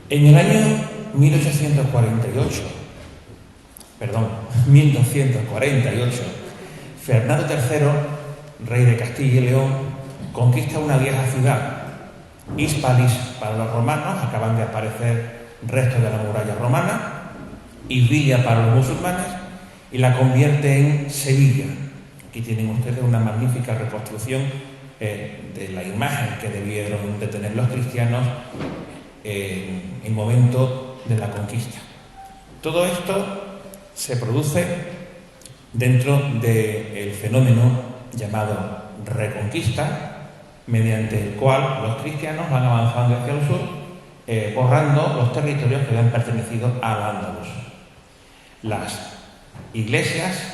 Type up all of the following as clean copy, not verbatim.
En el año 1248, Fernando III, rey de Castilla y León, conquista una vieja ciudad. Hispalis para los romanos, acaban de aparecer restos de la muralla romana, Iberia para los musulmanes, y la convierte en Sevilla. Aquí tienen ustedes una magnífica reconstrucción de la imagen que debieron de tener los cristianos en el momento de la conquista. Todo esto se produce dentro del fenómeno llamado Reconquista, mediante el cual los cristianos van avanzando hacia el sur, borrando los territorios que habían pertenecido a Al-Ándalus. Las iglesias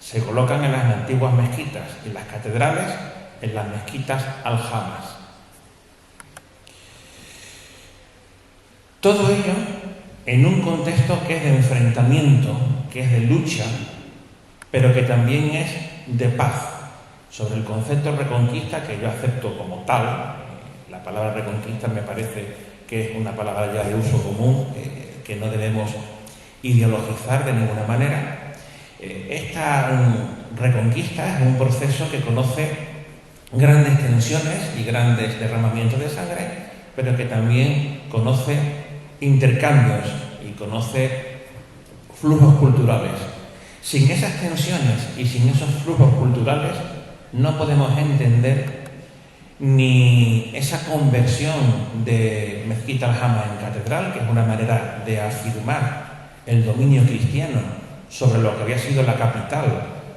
se colocan en las antiguas mezquitas y las catedrales en las mezquitas aljamas. Todo ello en un contexto que es de enfrentamiento, que es de lucha, pero que también es de paz. Sobre el concepto reconquista, que yo acepto como tal, la palabra reconquista me parece que es una palabra ya de uso común, que no debemos ideologizar de ninguna manera. Esta reconquista es un proceso que conoce grandes tensiones y grandes derramamientos de sangre, pero que también conoce intercambios y conoce flujos culturales. Sin esas tensiones y sin esos flujos culturales no podemos entender ni esa conversión de Mezquita Aljama en catedral, que es una manera de afirmar el dominio cristiano sobre lo que había sido la capital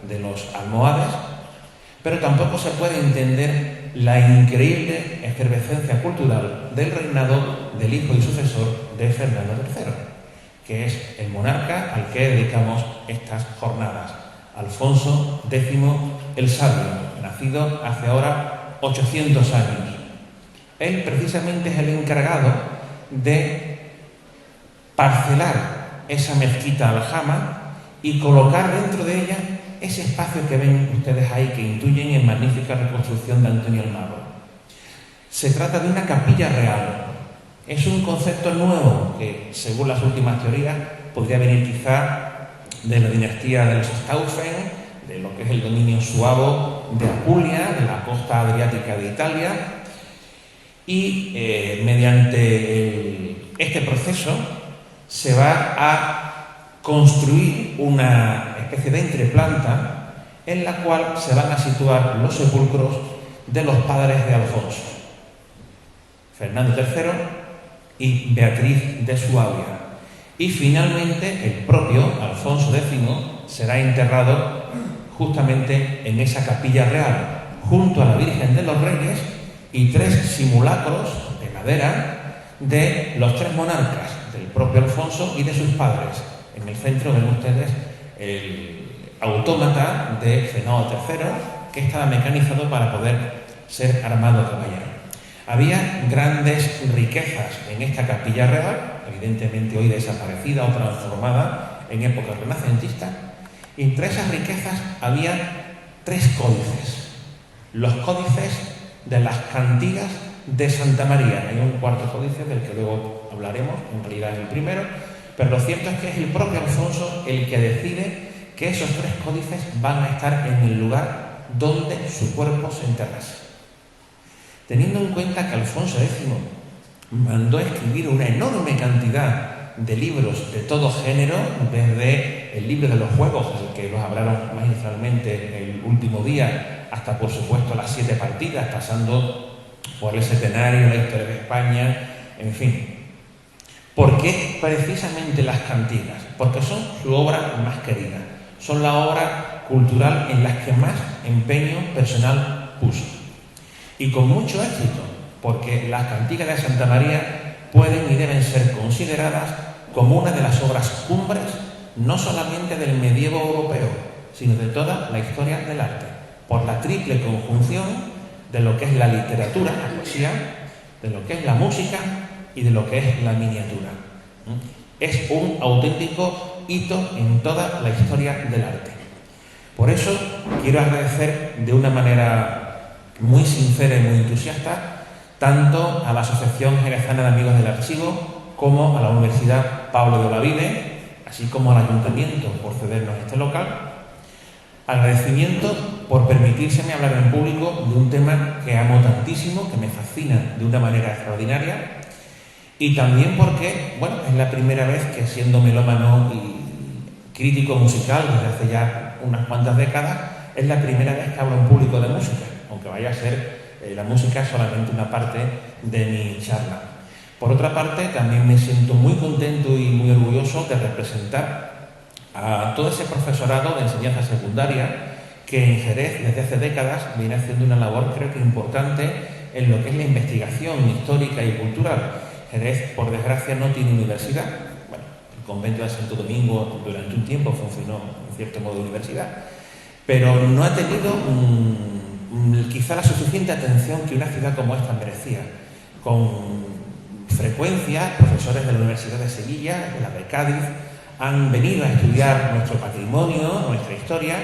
de los almohades, pero tampoco se puede entender la increíble efervescencia cultural del reinado del hijo y sucesor de Fernando III, que es el monarca al que dedicamos estas jornadas, Alfonso X el Sabio, nacido hace ahora 800 años. Él precisamente es el encargado de parcelar esa mezquita aljama y colocar dentro de ella ese espacio que ven ustedes ahí, que intuyen en magnífica reconstrucción de Antonio el Mago. Se trata de una capilla real. Es un concepto nuevo que, según las últimas teorías, podría venir quizá de la dinastía de los Staufen, de lo que es el dominio suabo de Apulia, de la costa adriática de Italia, y mediante este proceso se va a construir una especie de entreplanta en la cual se van a situar los sepulcros de los padres de Alfonso, Fernando III y Beatriz de Suabia. Y finalmente el propio Alfonso X será enterrado justamente en esa capilla real, junto a la Virgen de los Reyes y 3 simulacros de madera de los 3 monarcas, del propio Alfonso y de sus padres. En el centro ven ustedes el autómata de Fernando III, que estaba mecanizado para poder ser armado caballero. Había grandes riquezas en esta capilla real, evidentemente hoy desaparecida o transformada en época renacentista, y entre esas riquezas había 3 códices. Los códices de las cantigas de Santa María. Hay un cuarto códice del que luego hablaremos, en realidad es el primero, pero lo cierto es que es el propio Alfonso el que decide que esos 3 códices van a estar en el lugar donde su cuerpo se enterrase. Teniendo en cuenta que Alfonso X mandó escribir una enorme cantidad de libros de todo género, desde el libro de los juegos, el que los hablaron magistralmente el último día, hasta por supuesto las 7 partidas, pasando por el Centenario, la historia de España, en fin. ¿Por qué precisamente las cantigas? Porque son su obra más querida, son la obra cultural en las que más empeño personal puso. Y con mucho éxito, porque las cantigas de Santa María pueden y deben ser consideradas como una de las obras cumbres, no solamente del medievo europeo, sino de toda la historia del arte, por la triple conjunción de lo que es la literatura, la poesía, de lo que es la música y de lo que es la miniatura. Es un auténtico hito en toda la historia del arte. Por eso quiero agradecer de una manera muy sincera y muy entusiasta tanto a la Asociación Jerezana de Amigos del Archivo como a la Universidad Pablo de Olavide, así como al Ayuntamiento por cedernos este local. Agradecimiento por permitírseme hablar en público de un tema que amo tantísimo, que me fascina de una manera extraordinaria, y también porque, bueno, es la primera vez que, siendo melómano y crítico musical desde hace ya unas cuantas décadas, es la primera vez que hablo en público de música, aunque vaya a ser la música solamente una parte de mi charla. Por otra parte, también me siento muy contento y muy orgulloso de representar a todo ese profesorado de enseñanza secundaria que en Jerez desde hace décadas viene haciendo una labor, creo que importante, en lo que es la investigación histórica y cultural. Jerez, por desgracia, no tiene universidad. Bueno, el convento de Santo Domingo durante un tiempo funcionó en cierto modo universidad, pero no ha tenido quizá la suficiente atención que una ciudad como esta merecía. Con frecuencia, profesores de la Universidad de Sevilla, de la de Cádiz, han venido a estudiar nuestro patrimonio, nuestra historia,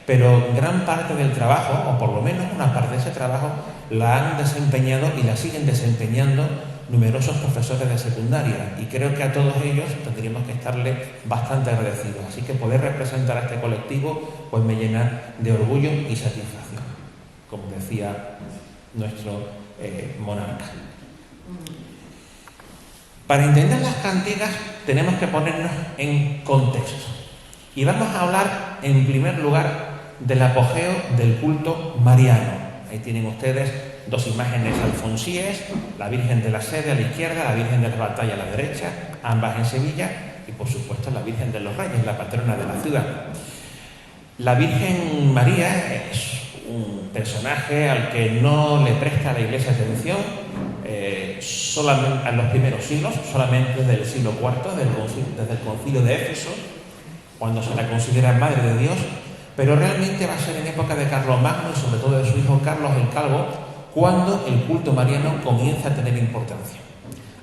pero gran parte del trabajo, o por lo menos una parte de ese trabajo, la han desempeñado y la siguen desempeñando numerosos profesores de secundaria, y creo que a todos ellos tendríamos que estarle bastante agradecidos. Así que poder representar a este colectivo pues me llena de orgullo y satisfacción, como decía nuestro monarca. Para entender las cantigas tenemos que ponernos en contexto, y vamos a hablar en primer lugar del apogeo del culto mariano. Ahí tienen ustedes dos imágenes alfonsíes, la Virgen de la Sede a la izquierda, la Virgen de la Batalla a la derecha, ambas en Sevilla, y por supuesto la Virgen de los Reyes, la patrona de la ciudad. La Virgen María es un personaje al que no le presta la Iglesia atención solamente en los primeros siglos, solamente desde el siglo IV, desde el Concilio de Éfeso, cuando se la considera Madre de Dios, pero realmente va a ser en época de Carlomagno y sobre todo de su hijo Carlos el Calvo, cuando el culto mariano comienza a tener importancia.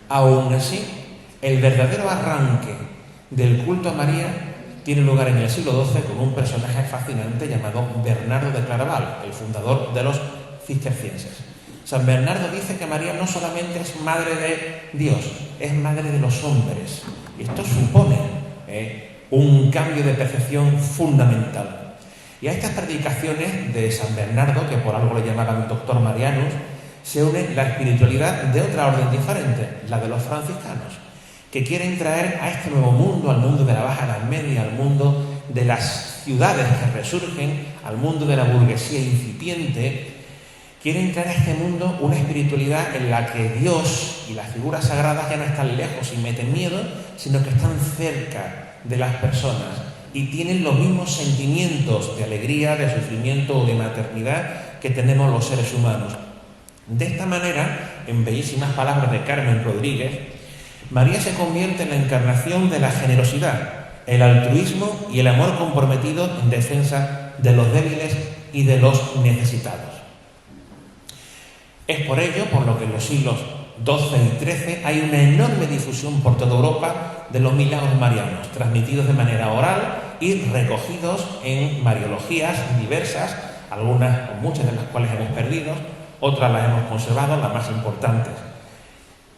Aún así, el verdadero arranque del culto a María tiene lugar en el siglo XII con un personaje fascinante llamado Bernardo de Claraval, el fundador de los cistercienses. San Bernardo dice que María no solamente es madre de Dios, es madre de los hombres. Y esto supone un cambio de percepción fundamental. Y a estas predicaciones de San Bernardo, que por algo le llamaban Doctor Marianus, se une la espiritualidad de otra orden diferente, la de los franciscanos, que quieren traer a este nuevo mundo, al mundo de la Baja Edad Media, al mundo de las ciudades que resurgen, al mundo de la burguesía incipiente. Quieren traer a este mundo una espiritualidad en la que Dios y las figuras sagradas ya no están lejos y meten miedo, sino que están cerca de las personas y tienen los mismos sentimientos de alegría, de sufrimiento o de maternidad que tenemos los seres humanos. De esta manera, en bellísimas palabras de Carmen Rodríguez, María se convierte en la encarnación de la generosidad, el altruismo y el amor comprometido en defensa de los débiles y de los necesitados. Es por ello por lo que en los siglos XII y XIII hay una enorme difusión por toda Europa de los milagros marianos, transmitidos de manera oral y recogidos en mariologías diversas, algunas o muchas de las cuales hemos perdido, otras las hemos conservado, las más importantes.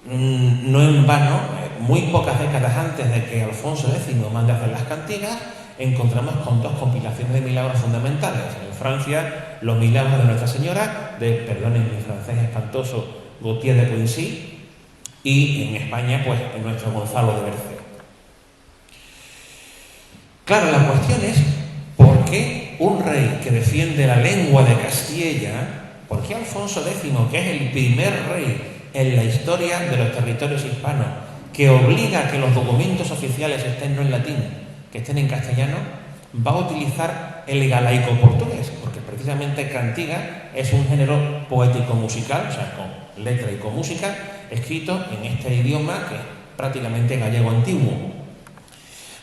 No en vano, muy pocas décadas antes de que Alfonso X mande a hacer las cantigas, encontramos con dos compilaciones de milagros fundamentales. En Francia, los milagros de Nuestra Señora, perdonen mi francés espantoso, Gautier de Poissy, y en España, pues, en nuestro Gonzalo de Berceo. Claro, la cuestión es, ¿por qué un rey que defiende la lengua de Castilla, por qué Alfonso X, que es el primer rey en la historia de los territorios hispanos, que obliga a que los documentos oficiales estén no en latín, que estén en castellano, va a utilizar el galaico portugués? Porque precisamente cantiga es un género poético-musical, o sea, con letra y con música, escrito en este idioma que es prácticamente gallego antiguo.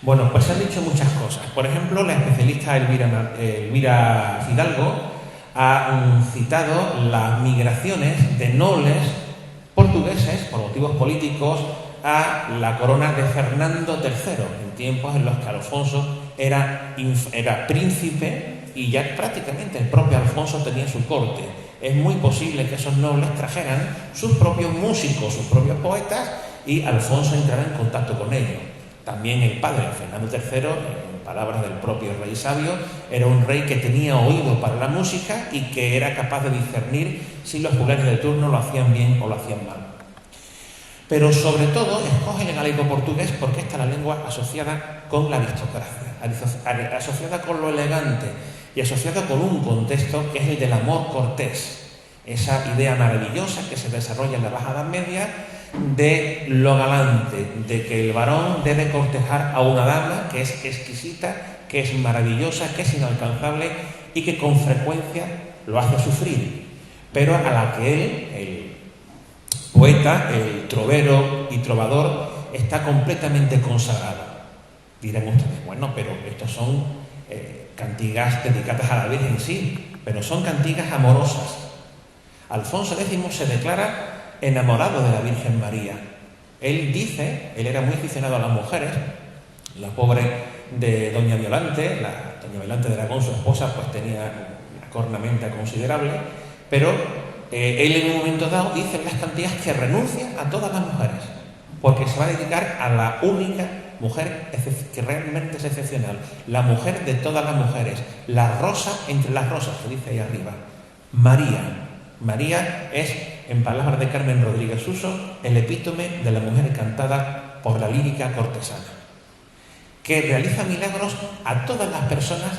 Bueno, pues se han dicho muchas cosas. Por ejemplo, la especialista Elvira Fidalgo ha citado las migraciones de nobles portugueses por motivos políticos a la corona de Fernando III, en tiempos en los que Alfonso era príncipe y ya prácticamente el propio Alfonso tenía su corte. Es muy posible que esos nobles trajeran sus propios músicos, sus propios poetas, y Alfonso entrara en contacto con ellos. También el padre, Fernando III, en palabras del propio rey sabio, era un rey que tenía oído para la música y que era capaz de discernir si los juglares de turno lo hacían bien o lo hacían mal. Pero sobre todo escoge el galaico-portugués porque esta es la lengua asociada con la aristocracia, asociada con lo elegante y asociada con un contexto que es el del amor cortés, esa idea maravillosa que se desarrolla en la Baja Edad Media de lo galante, de que el varón debe cortejar a una dama que es exquisita, que es maravillosa, que es inalcanzable y que con frecuencia lo hace sufrir, pero a la que él, el poeta, el trovero y trovador, está completamente consagrado. Dirán ustedes, bueno, pero estos son cantigas dedicadas a la Virgen, sí, pero son cantigas amorosas. Alfonso X se declara enamorado de la Virgen María. Él dice, él era muy aficionado a las mujeres, la pobre de doña Violante, doña Violante de Aragón, su esposa, pues tenía una cornamenta considerable, pero él en un momento dado dice en las cantigas que renuncia a todas las mujeres, porque se va a dedicar a la única mujer que realmente es excepcional, la mujer de todas las mujeres, la rosa entre las rosas, que dice ahí arriba, María. María es, en palabras de Carmen Rodríguez Suso, el epítome de la mujer encantada por la lírica cortesana, que realiza milagros a todas las personas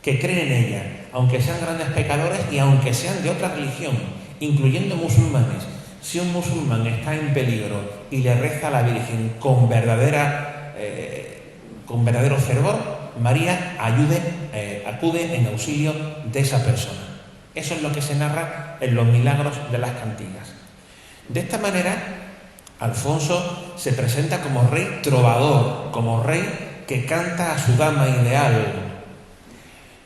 que creen en ella, aunque sean grandes pecadores y aunque sean de otra religión, incluyendo musulmanes. Si un musulmán está en peligro y le reza a la Virgen con verdadero fervor, María acude en auxilio de esa persona. Eso es lo que se narra en los milagros de las cantigas. De esta manera, Alfonso se presenta como rey trovador, como rey que canta a su dama ideal,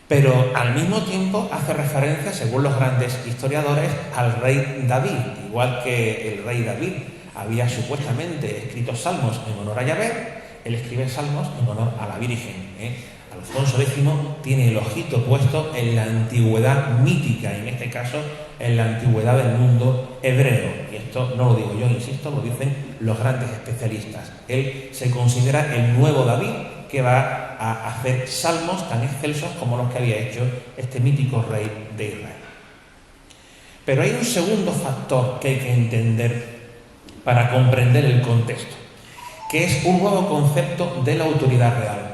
pero al mismo tiempo hace referencia, según los grandes historiadores, al rey David, igual que el rey David había supuestamente escrito salmos en honor a Yahvé, él escribe salmos en honor a la Virgen. Alfonso X tiene el ojito puesto en la antigüedad mítica, en este caso en la antigüedad del mundo hebreo. Y esto no lo digo yo, insisto, lo dicen los grandes especialistas. Él se considera el nuevo David que va a hacer salmos tan excelsos como los que había hecho este mítico rey de Israel. Pero hay un segundo factor que hay que entender para comprender el contexto, que es un nuevo concepto de la autoridad real.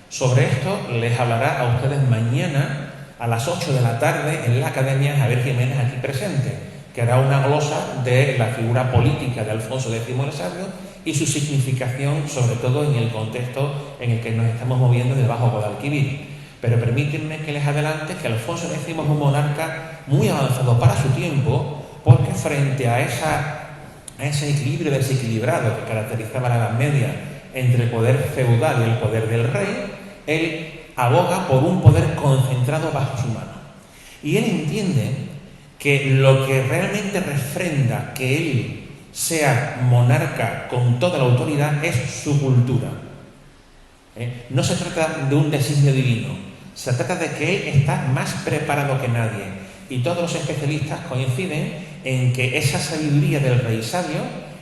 Sobre esto les hablará a ustedes mañana a las 8 de la tarde en la Academia Javier Jiménez aquí presente, que hará una glosa de la figura política de Alfonso X el Sabio y su significación, sobre todo en el contexto en el que nos estamos moviendo del Bajo Guadalquivir. Pero permítanme que les adelante que Alfonso X es un monarca muy avanzado para su tiempo, porque frente a ese equilibrio desequilibrado que caracterizaba la Edad Media entre el poder feudal y el poder del rey, él aboga por un poder concentrado bajo su mano. Y él entiende que lo que realmente refrenda que él sea monarca con toda la autoridad es su cultura. No se trata de un designio divino, se trata de que él está más preparado que nadie. Y todos los especialistas coinciden en que esa sabiduría del rey sabio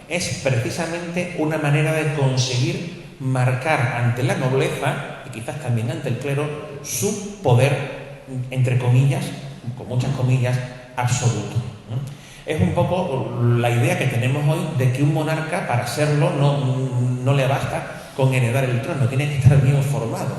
es precisamente una manera de conseguir marcar ante la nobleza y quizás también ante el clero su poder, entre comillas, con muchas comillas, absoluto. Es un poco la idea que tenemos hoy de que un monarca, para serlo, no le basta con heredar el trono, tiene que estar bien formado.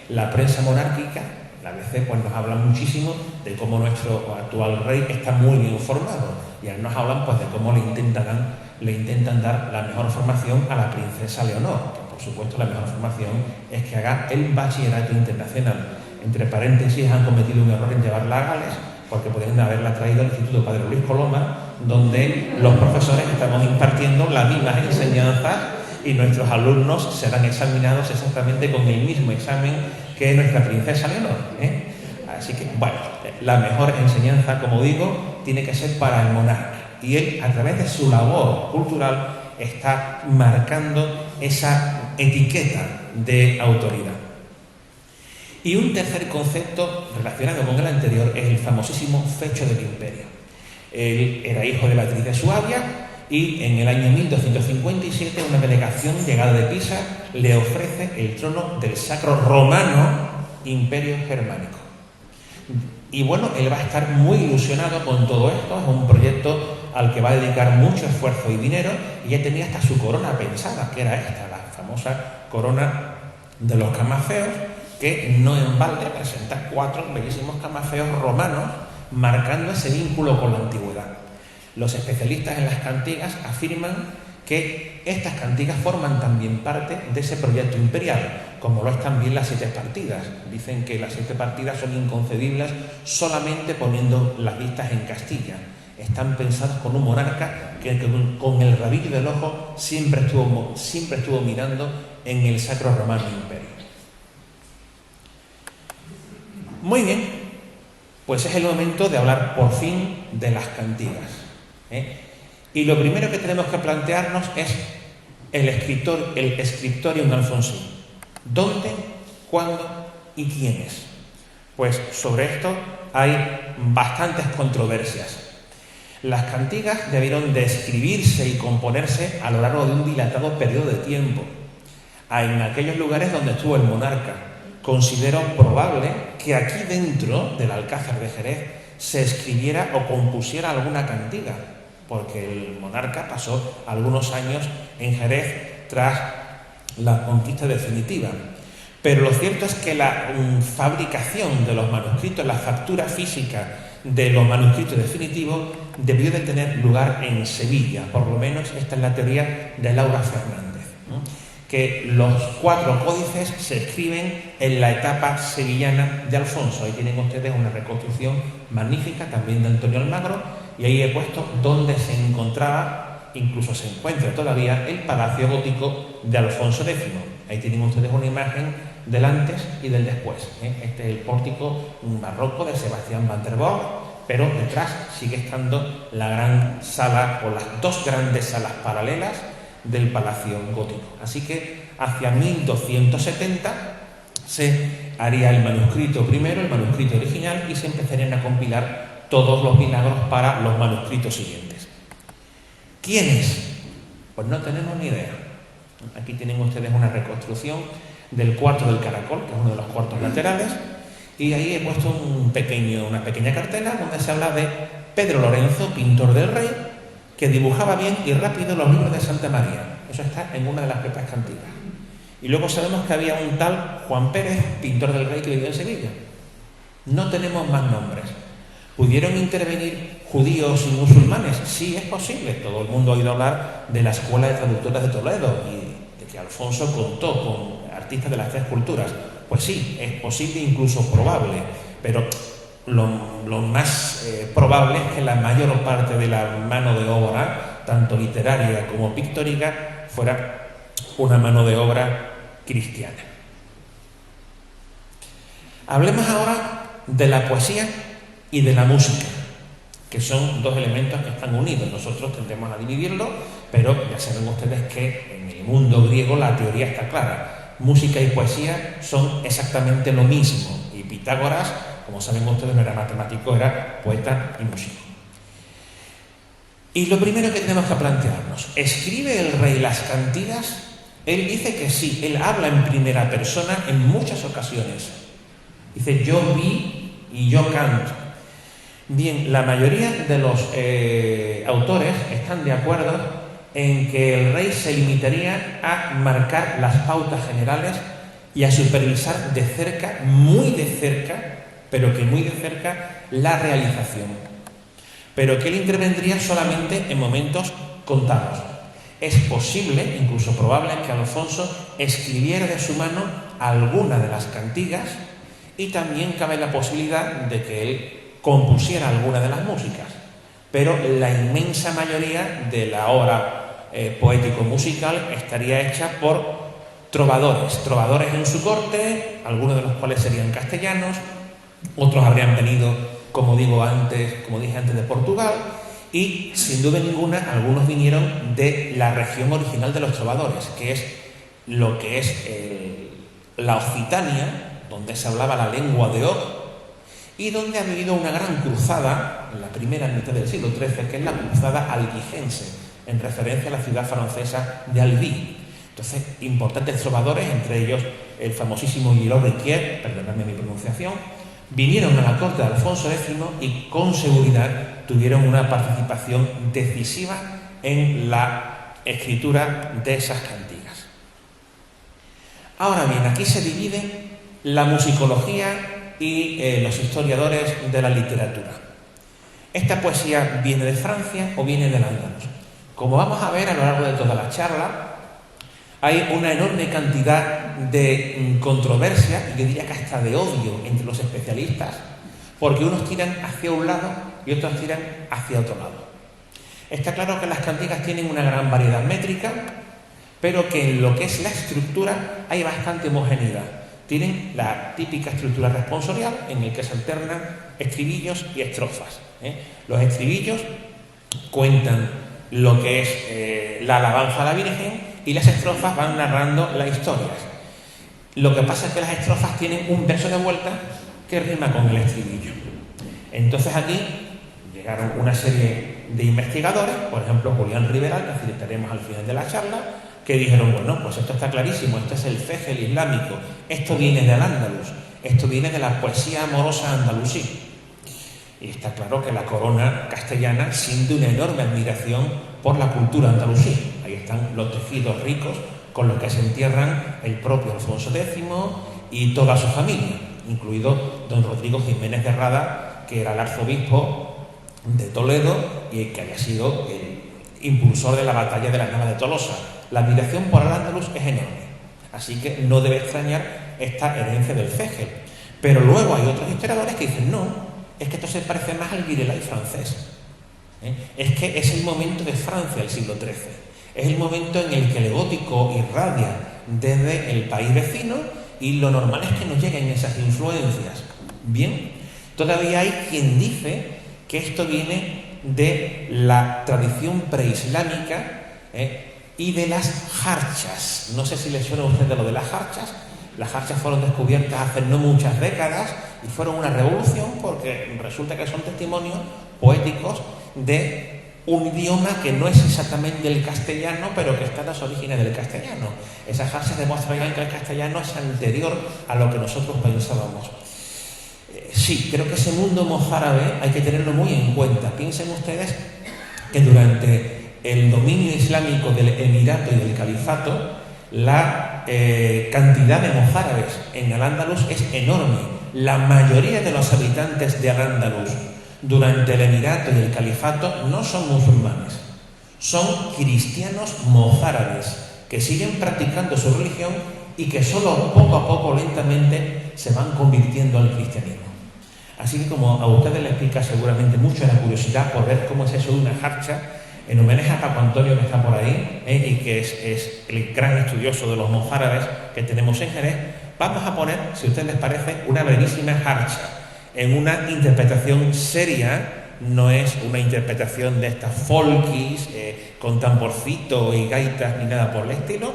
La prensa monárquica, la ABC, pues nos habla muchísimo de cómo nuestro actual rey está muy bien formado, y nos hablan pues de cómo le intentan dar la mejor formación a la princesa Leonor, que por supuesto la mejor formación es que haga el bachillerato internacional. Entre paréntesis, han cometido un error en llevarla a Gales, porque podrían haberla traído al Instituto Padre Luis Coloma, donde los profesores estamos impartiendo las mismas enseñanzas y nuestros alumnos serán examinados exactamente con el mismo examen que nuestra princesa Leonor. Así que, bueno, la mejor enseñanza, como digo, tiene que ser para el monarca. Y él, a través de su labor cultural, está marcando esa etiqueta de autoridad. Y un tercer concepto relacionado con el anterior es el famosísimo fecho del imperio. Él era hijo de Beatriz de Suabia y en el año 1257 una delegación llegada de Pisa le ofrece el trono del Sacro Romano Imperio Germánico. Y bueno, él va a estar muy ilusionado con todo esto, es un proyecto al que va a dedicar mucho esfuerzo y dinero, y ya tenía hasta su corona pensada, que era esta, la famosa corona de los camafeos, que no en balde presenta 4 bellísimos camafeos romanos marcando ese vínculo con la antigüedad. Los especialistas en las cantigas afirman que estas cantigas forman también parte de ese proyecto imperial, como lo es también las 7 partidas. Dicen que las 7 partidas son inconcebibles solamente poniendo las vistas en Castilla. Están pensadas con un monarca que con el rabillo del ojo siempre estuvo mirando en el Sacro Romano Imperio. Muy bien, pues es el momento de hablar por fin de las cantigas, Y lo primero que tenemos que plantearnos es el scriptorium alfonsino. ¿Dónde, cuándo y quiénes? Pues sobre esto hay bastantes controversias. Las cantigas debieron de escribirse y componerse a lo largo de un dilatado periodo de tiempo, en aquellos lugares donde estuvo el monarca. Considero probable que aquí dentro del Alcázar de Jerez se escribiera o compusiera alguna cantiga, porque el monarca pasó algunos años en Jerez tras la conquista definitiva. Pero lo cierto es que la fabricación de los manuscritos, la factura física de los manuscritos definitivos debió de tener lugar en Sevilla. Por lo menos esta es la teoría de Laura Fernández, ¿no? Que los 4 códices se escriben en la etapa sevillana de Alfonso. Ahí tienen ustedes una reconstrucción magnífica también de Antonio Almagro, y ahí he puesto dónde se encontraba, incluso se encuentra todavía, el palacio gótico de Alfonso X. Ahí tienen ustedes una imagen del antes y del después. Este es el pórtico barroco de Sebastián van der Borch, pero detrás sigue estando la gran sala, o las 2 grandes salas paralelas del palacio gótico. Así que hacia 1270 se haría el manuscrito primero, el manuscrito original, y se empezarían a compilar todos los milagros para los manuscritos siguientes. ¿Quiénes? Pues no tenemos ni idea. Aquí tienen ustedes una reconstrucción del cuarto del caracol, que es uno de los cuartos laterales, y ahí he puesto una pequeña cartela donde se habla de Pedro Lorenzo, pintor del rey, que dibujaba bien y rápido los libros de Santa María. Eso está en una de las propias cantigas. Y luego sabemos que había un tal Juan Pérez, pintor del rey, que vivió en Sevilla. No tenemos más nombres. ¿Pudieron intervenir judíos y musulmanes? Sí, es posible. Todo el mundo ha oído hablar de la Escuela de Traductores de Toledo y de que Alfonso contó con artistas de las 3 culturas. Pues sí, es posible, incluso probable, pero lo más probable es que la mayor parte de la mano de obra, tanto literaria como pictórica, fuera una mano de obra cristiana. Hablemos ahora de la poesía y de la música, que son 2 elementos que están unidos. Nosotros tendemos a dividirlo, pero ya saben ustedes que en el mundo griego la teoría está clara. Música y poesía son exactamente lo mismo, y Pitágoras, como saben ustedes, no era matemático, era poeta y músico. Y lo primero que tenemos que plantearnos, ¿escribe el rey las cantigas? Él dice que sí, él habla en primera persona en muchas ocasiones. Dice, yo vi y yo canto. Bien, la mayoría de los autores están de acuerdo en que el rey se limitaría a marcar las pautas generales y a supervisar de cerca, muy de cerca, pero que muy de cerca, la realización. Pero que él intervendría solamente en momentos contados. Es posible, incluso probable, que Alfonso escribiera de su mano alguna de las cantigas, y también cabe la posibilidad de que él compusiera alguna de las músicas. Pero la inmensa mayoría de la obra poético-musical estaría hecha por trovadores en su corte, algunos de los cuales serían castellanos, otros habrían venido, como dije antes, de Portugal, y sin duda ninguna algunos vinieron de la región original de los trovadores, que es lo que es la Occitania, donde se hablaba la lengua de Og, y donde ha habido una gran cruzada en la primera mitad del siglo XIII, que es la cruzada albigense, en referencia a la ciudad francesa de Albi. Entonces, importantes trovadores, entre ellos el famosísimo Guillaume Riquier, perdonadme mi pronunciación, vinieron a la corte de Alfonso X y con seguridad tuvieron una participación decisiva en la escritura de esas cantigas. Ahora bien, aquí se divide la musicología y los historiadores de la literatura. ¿Esta poesía viene de Francia o viene del Al-Ándalus? Como vamos a ver a lo largo de toda la charla, hay una enorme cantidad de controversia, y yo diría que hasta de odio entre los especialistas, porque unos tiran hacia un lado y otros tiran hacia otro lado. Está claro que las cantigas tienen una gran variedad métrica, pero que en lo que es la estructura hay bastante homogeneidad. Tienen la típica estructura responsorial en el que se alternan estribillos y estrofas. Los estribillos cuentan lo que es la alabanza a la Virgen y las estrofas van narrando las historias. Lo que pasa es que las estrofas tienen un verso de vuelta que rima con el estribillo. Entonces aquí llegaron una serie de investigadores, por ejemplo Julián Riveral, que citaremos al final de la charla, que dijeron, bueno, pues esto está clarísimo, esto es el Fegel islámico, esto viene del Al-Ándalus, esto viene de la poesía amorosa andalusí. Y está claro que la corona castellana siente una enorme admiración por la cultura andalusí. Ahí están los tejidos ricos con los que se entierran el propio Alfonso X y toda su familia, incluido don Rodrigo Jiménez de Rada, que era el arzobispo de Toledo y que había sido el impulsor de la batalla de la Nava de Tolosa. La admiración por Al-Ándalus es enorme, así que no debe extrañar esta herencia del Fegel. Pero luego hay otros historiadores que dicen, no, es que esto se parece más al virelai francés. Es que es el momento de Francia del siglo XIII. Es el momento en el que el gótico irradia desde el país vecino y lo normal es que nos lleguen esas influencias. Bien, todavía hay quien dice que esto viene de la tradición preislámica y de las jarchas. No sé si les suena a ustedes lo de las jarchas. Las jarchas fueron descubiertas hace no muchas décadas y fueron una revolución porque resulta que son testimonios poéticos de un idioma que no es exactamente el castellano, pero que está en las orígenes del castellano. Esas jarchas demostrarían que el castellano es anterior a lo que nosotros pensábamos. Sí, creo que ese mundo mozárabe hay que tenerlo muy en cuenta. Piensen ustedes que durante el dominio islámico del emirato y del califato, la cantidad de mozárabes en Al-Ándalus es enorme. La mayoría de los habitantes de Al-Ándalus durante el emirato y el califato no son musulmanes, son cristianos mozárabes que siguen practicando su religión y que solo poco a poco, lentamente, se van convirtiendo al cristianismo. Así que como a ustedes les pica seguramente mucho la curiosidad por ver cómo es eso de una jarcha, en homenaje a Paco Antonio, que está por ahí, y que es el gran estudioso de los mozárabes que tenemos en Jerez, vamos a poner, si a ustedes les parece, una brevísima jarcha, en una interpretación seria, no es una interpretación de estas folkis, con tamborcito y gaitas ni nada por el estilo,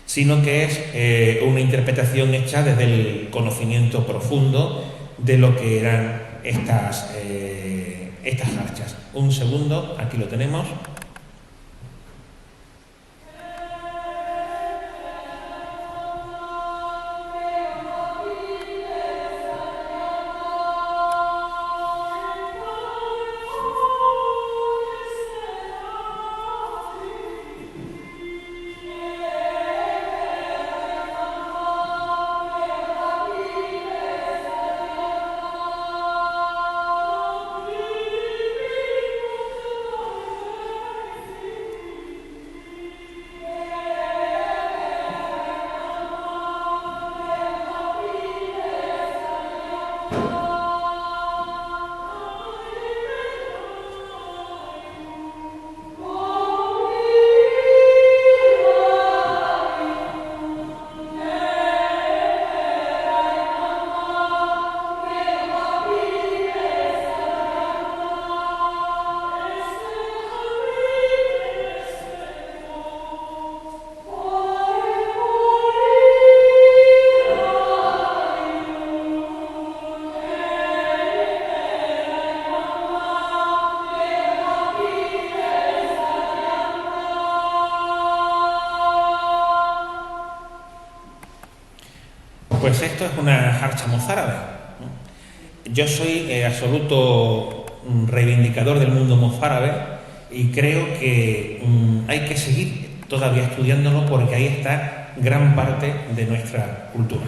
sino que es una interpretación hecha desde el conocimiento profundo de lo que eran estas jarchas. Un segundo, aquí lo tenemos. Pues esto es una jarcha mozárabe. Yo soy absoluto reivindicador del mundo mozárabe y creo que hay que seguir todavía estudiándolo porque ahí está gran parte de nuestra cultura.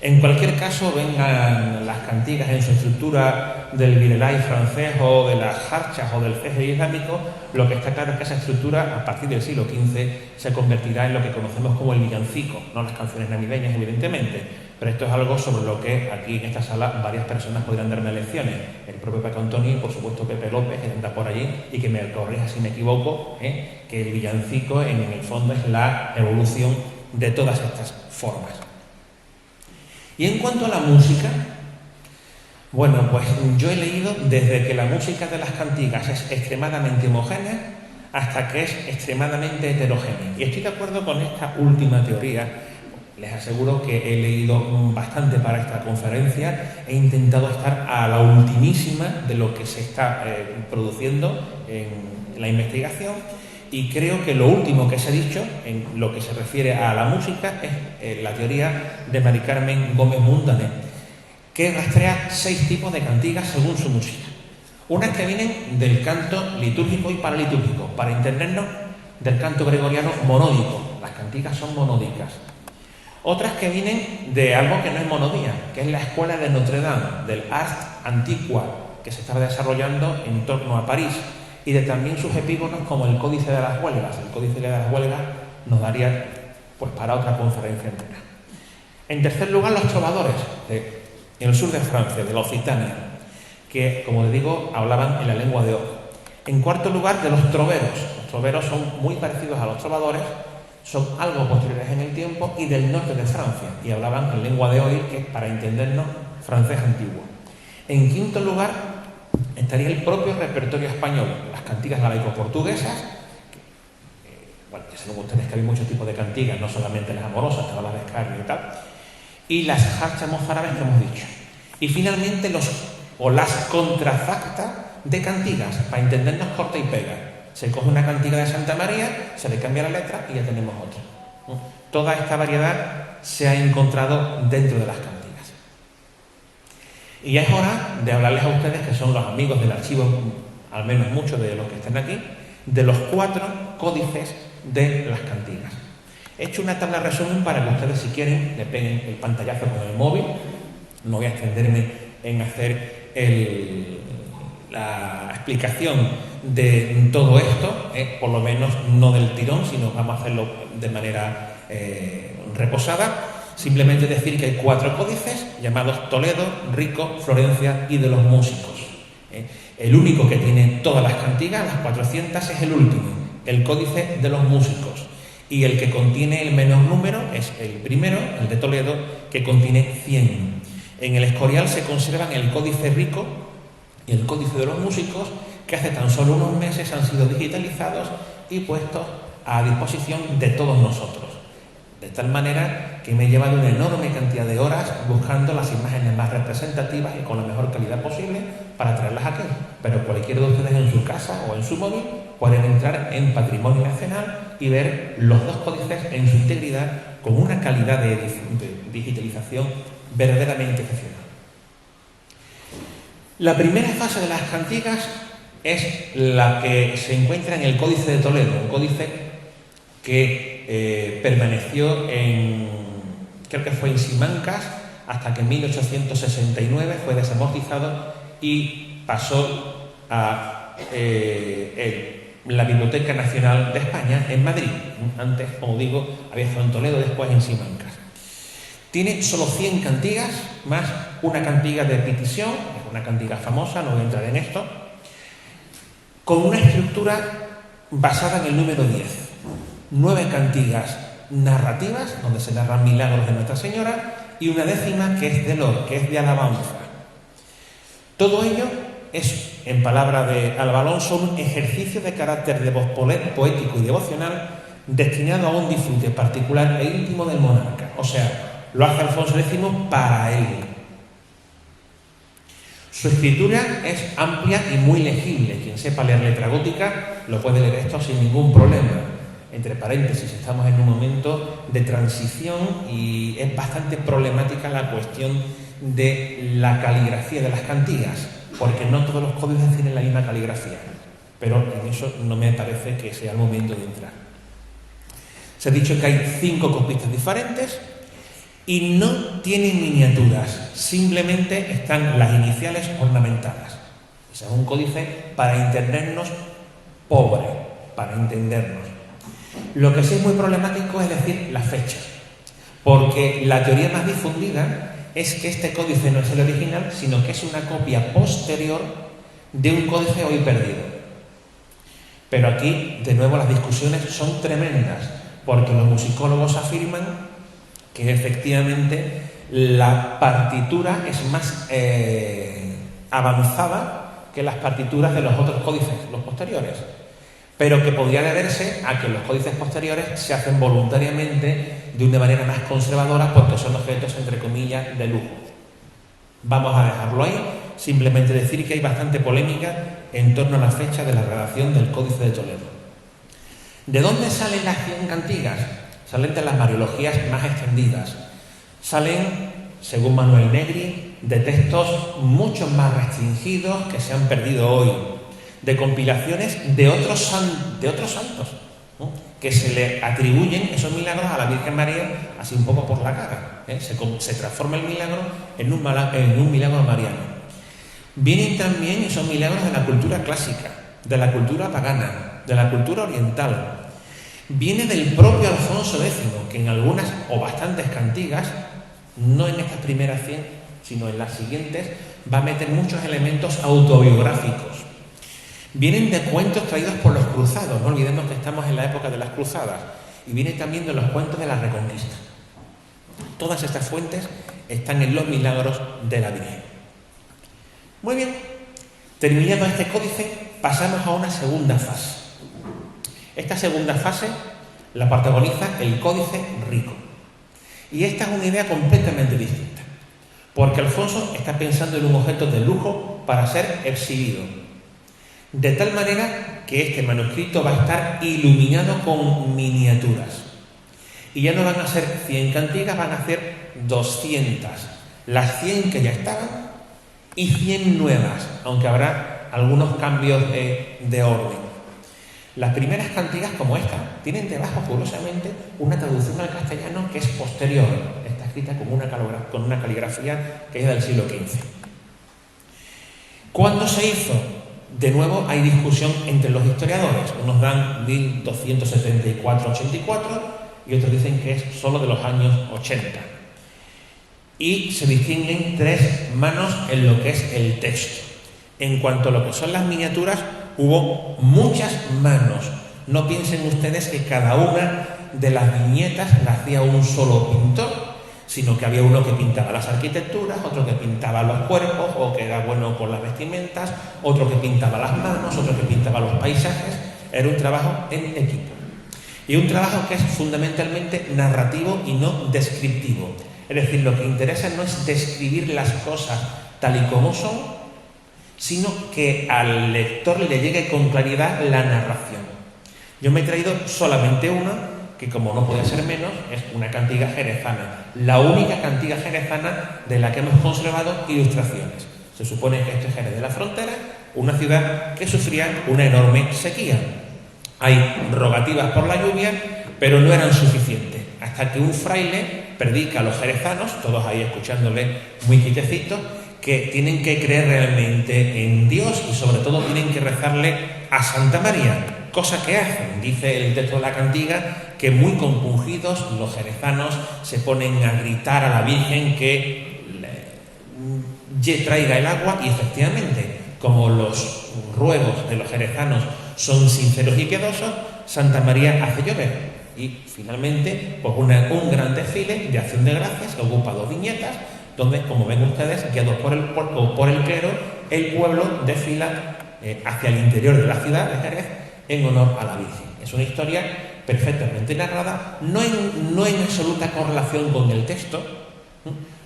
En cualquier caso, vengan las cantigas en su estructura del virelai francés o de las jarchas o del céger islámico, lo que está claro es que esa estructura, a partir del siglo XV, se convertirá en lo que conocemos como el villancico, no las canciones navideñas, evidentemente, pero esto es algo sobre lo que aquí en esta sala varias personas podrán darme lecciones. El propio Paco Antonio y, por supuesto, Pepe López, que anda por allí y que me corrija si me equivoco, que el villancico en el fondo es la evolución de todas estas formas. Y en cuanto a la música, bueno, pues yo he leído desde que la música de las cantigas es extremadamente homogénea hasta que es extremadamente heterogénea. Y estoy de acuerdo con esta última teoría. Les aseguro que he leído bastante para esta conferencia, he intentado estar a la ultimísima de lo que se está produciendo en la investigación. Y creo que lo último que se ha dicho en lo que se refiere a la música es la teoría de Mari Carmen Gómez Muntaner, que rastrea 6 tipos de cantigas según su música. Unas que vienen del canto litúrgico y paralitúrgico, para entendernos del canto gregoriano monódico. Las cantigas son monódicas. Otras que vienen de algo que no es monodía, que es la escuela de Notre Dame, del Art Antiqua, que se está desarrollando en torno a París, y de también sus epígonos como el Códice de las Huelgas. El Códice de las Huelgas nos daría pues para otra conferencia entera. En tercer lugar, los trovadores en el sur de Francia, de la Occitania, que, como les digo, hablaban en la lengua de Oc. En cuarto lugar, de los troveros. Los troveros son muy parecidos a los trovadores, son algo posteriores en el tiempo y del norte de Francia, y hablaban en lengua de oír, que es, para entendernos, francés antiguo. En quinto lugar, estaría el propio repertorio español, las cantigas galaico-portuguesas, bueno, ya saben ustedes que hay muchos tipos de cantigas, no solamente las amorosas, todas las de escarnio y tal, y las jarchas mozárabes que hemos dicho. Y finalmente las contrafactas de cantigas, para entendernos corta y pega. Se coge una cantiga de Santa María, se le cambia la letra y ya tenemos otra. Toda esta variedad se ha encontrado dentro de las cantigas. Y ya es hora de hablarles a ustedes, que son los amigos del archivo, al menos muchos de los que están aquí, de los 4 códices de las cantigas. He hecho una tabla de resumen para que ustedes, si quieren, le peguen el pantallazo con el móvil. No voy a extenderme en hacer la explicación de todo esto, por lo menos no del tirón, sino vamos a hacerlo de manera reposada. Simplemente decir que hay 4 códices llamados Toledo, Rico, Florencia y de los músicos. El único que tiene todas las cantigas, las 400, es el último, el Códice de los músicos. Y el que contiene el menor número es el primero, el de Toledo, que contiene 100. En el Escorial se conservan el Códice Rico y el Códice de los músicos, que hace tan solo unos meses han sido digitalizados y puestos a disposición de todos nosotros. De tal manera que me he llevado una enorme cantidad de horas buscando las imágenes más representativas y con la mejor calidad posible para traerlas aquí. Pero cualquiera de ustedes en su casa o en su móvil pueden entrar en Patrimonio Nacional y ver los 2 códices en su integridad con una calidad de digitalización verdaderamente excepcional. La primera fase de las cantigas es la que se encuentra en el Códice de Toledo, un códice que permaneció creo que fue en Simancas, hasta que en 1869 fue desamortizado y pasó a la Biblioteca Nacional de España en Madrid. Antes, como digo, había estado en Toledo, después en Simancas. Tiene solo 100 cantigas, más una cantiga de petición, es una cantiga famosa, no voy a entrar en esto, con una estructura basada en el número 10. 9 cantigas narrativas, donde se narran milagros de Nuestra Señora, y una 10ª que es de Lor, que es de alabanza. Todo ello es, en palabra de Alba Alonso, un ejercicio de carácter de voz poético y devocional destinado a un disfrute particular e íntimo del monarca. O sea, lo hace Alfonso X para él. Su escritura es amplia y muy legible. Quien sepa leer letra gótica lo puede leer esto sin ningún problema. entre paréntesis, estamos en un momento de transición y es bastante problemática la cuestión de la caligrafía de las cantigas, porque no todos los códices tienen la misma caligrafía, pero en eso no me parece que sea el momento de entrar. Se ha dicho que hay 5 copistas diferentes y no tienen miniaturas, simplemente están las iniciales ornamentadas. O sea, es un códice para entendernos pobre, para entendernos. Lo que sí es muy problemático es decir la fecha, porque la teoría más difundida es que este códice no es el original, sino que es una copia posterior de un códice hoy perdido. Pero aquí, de nuevo, las discusiones son tremendas, porque los musicólogos afirman que efectivamente la partitura es más avanzada que las partituras de los otros códices, los posteriores, pero que podría deberse a que los códices posteriores se hacen voluntariamente de una manera más conservadora porque son objetos, entre comillas, de lujo. Vamos a dejarlo ahí, simplemente decir que hay bastante polémica en torno a la fecha de la redacción del Códice de Toledo. ¿De dónde salen las 100 cantigas? Salen de las mariologías más extendidas. Salen, según Manuel Negri, de textos mucho más restringidos que se han perdido hoy, de compilaciones de otros santos, ¿no?, que se le atribuyen esos milagros a la Virgen María, así un poco por la cara. Se transforma el milagro en un milagro mariano. Vienen también esos milagros de la cultura clásica, de la cultura pagana, de la cultura oriental. Viene del propio Alfonso X, que en algunas o bastantes cantigas, no en estas primeras 100, sino en las siguientes, va a meter muchos elementos autobiográficos. Vienen de cuentos traídos por los cruzados, no olvidemos que estamos en la época de las cruzadas, y viene también de los cuentos de la Reconquista. Todas estas fuentes están en los milagros de la Virgen. Muy bien, terminado este códice, pasamos a una segunda fase. Esta segunda fase la protagoniza el Códice Rico. Y esta es una idea completamente distinta, porque Alfonso está pensando en un objeto de lujo para ser exhibido, de tal manera que este manuscrito va a estar iluminado con miniaturas. Y ya no van a ser 100 cantigas, van a ser 200. Las 100 que ya estaban y 100 nuevas, aunque habrá algunos cambios de orden. Las primeras cantigas, como esta, tienen debajo, curiosamente, una traducción al castellano que es posterior. Está escrita con una caligrafía que es del siglo XV. ¿Cuándo se hizo? De nuevo, hay discusión entre los historiadores. Unos dan 1274-84 y otros dicen que es solo de los años 80. Y se distinguen 3 manos en lo que es el texto. En cuanto a lo que son las miniaturas, hubo muchas manos. No piensen ustedes que cada una de las viñetas la hacía un solo pintor, sino que había uno que pintaba las arquitecturas, otro que pintaba los cuerpos o que era bueno con las vestimentas, otro que pintaba las manos, otro que pintaba los paisajes. Era un trabajo en equipo. Y un trabajo que es fundamentalmente narrativo y no descriptivo. Es decir, lo que interesa no es describir las cosas tal y como son, sino que al lector le llegue con claridad la narración. Yo me he traído solamente una, que como no puede ser menos, es una cantiga jerezana, la única cantiga jerezana de la que hemos conservado ilustraciones. Se supone que esto es Jerez de la Frontera, una ciudad que sufría una enorme sequía. Hay rogativas por la lluvia, pero no eran suficientes, hasta que un fraile predica a los jerezanos, todos ahí escuchándole muy quietecitos, que tienen que creer realmente en Dios y sobre todo tienen que rezarle a Santa María, cosa que hacen. Dice el texto de la cantiga que muy compungidos los jerezanos se ponen a gritar a la Virgen que traiga el agua, y efectivamente, como los ruegos de los jerezanos son sinceros y piadosos, Santa María hace llover. Y finalmente, pues un gran desfile de acción de gracias que ocupa 2 viñetas, donde, como ven ustedes, guiados por el clero, el pueblo desfila hacia el interior de la ciudad de Jerez en honor a la Virgen. Es una historia perfectamente narrada, no en absoluta correlación con el texto,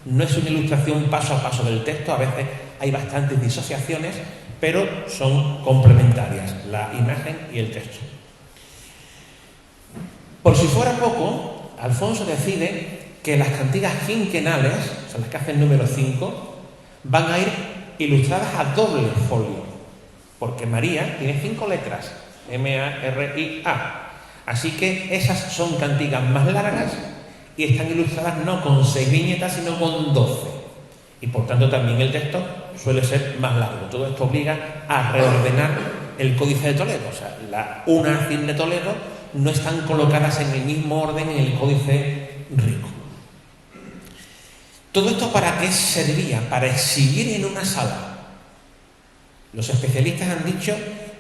no es una ilustración paso a paso del texto, a veces hay bastantes disociaciones, pero son complementarias, la imagen y el texto. Por si fuera poco, Alfonso decide que las cantigas quinquenales, o sea, las que hacen número 5, van a ir ilustradas a doble folio, porque María tiene 5 letras, M-A-R-I-A. Así que esas son cantigas más largas y están ilustradas no con 6 viñetas, sino con 12. Y por tanto también el texto suele ser más largo. Todo esto obliga a reordenar el Códice de Toledo. O sea, la una fin de Toledo no están colocadas en el mismo orden en el Códice Rico. ¿Todo esto para qué servía? Para exhibir en una sala. Los especialistas han dicho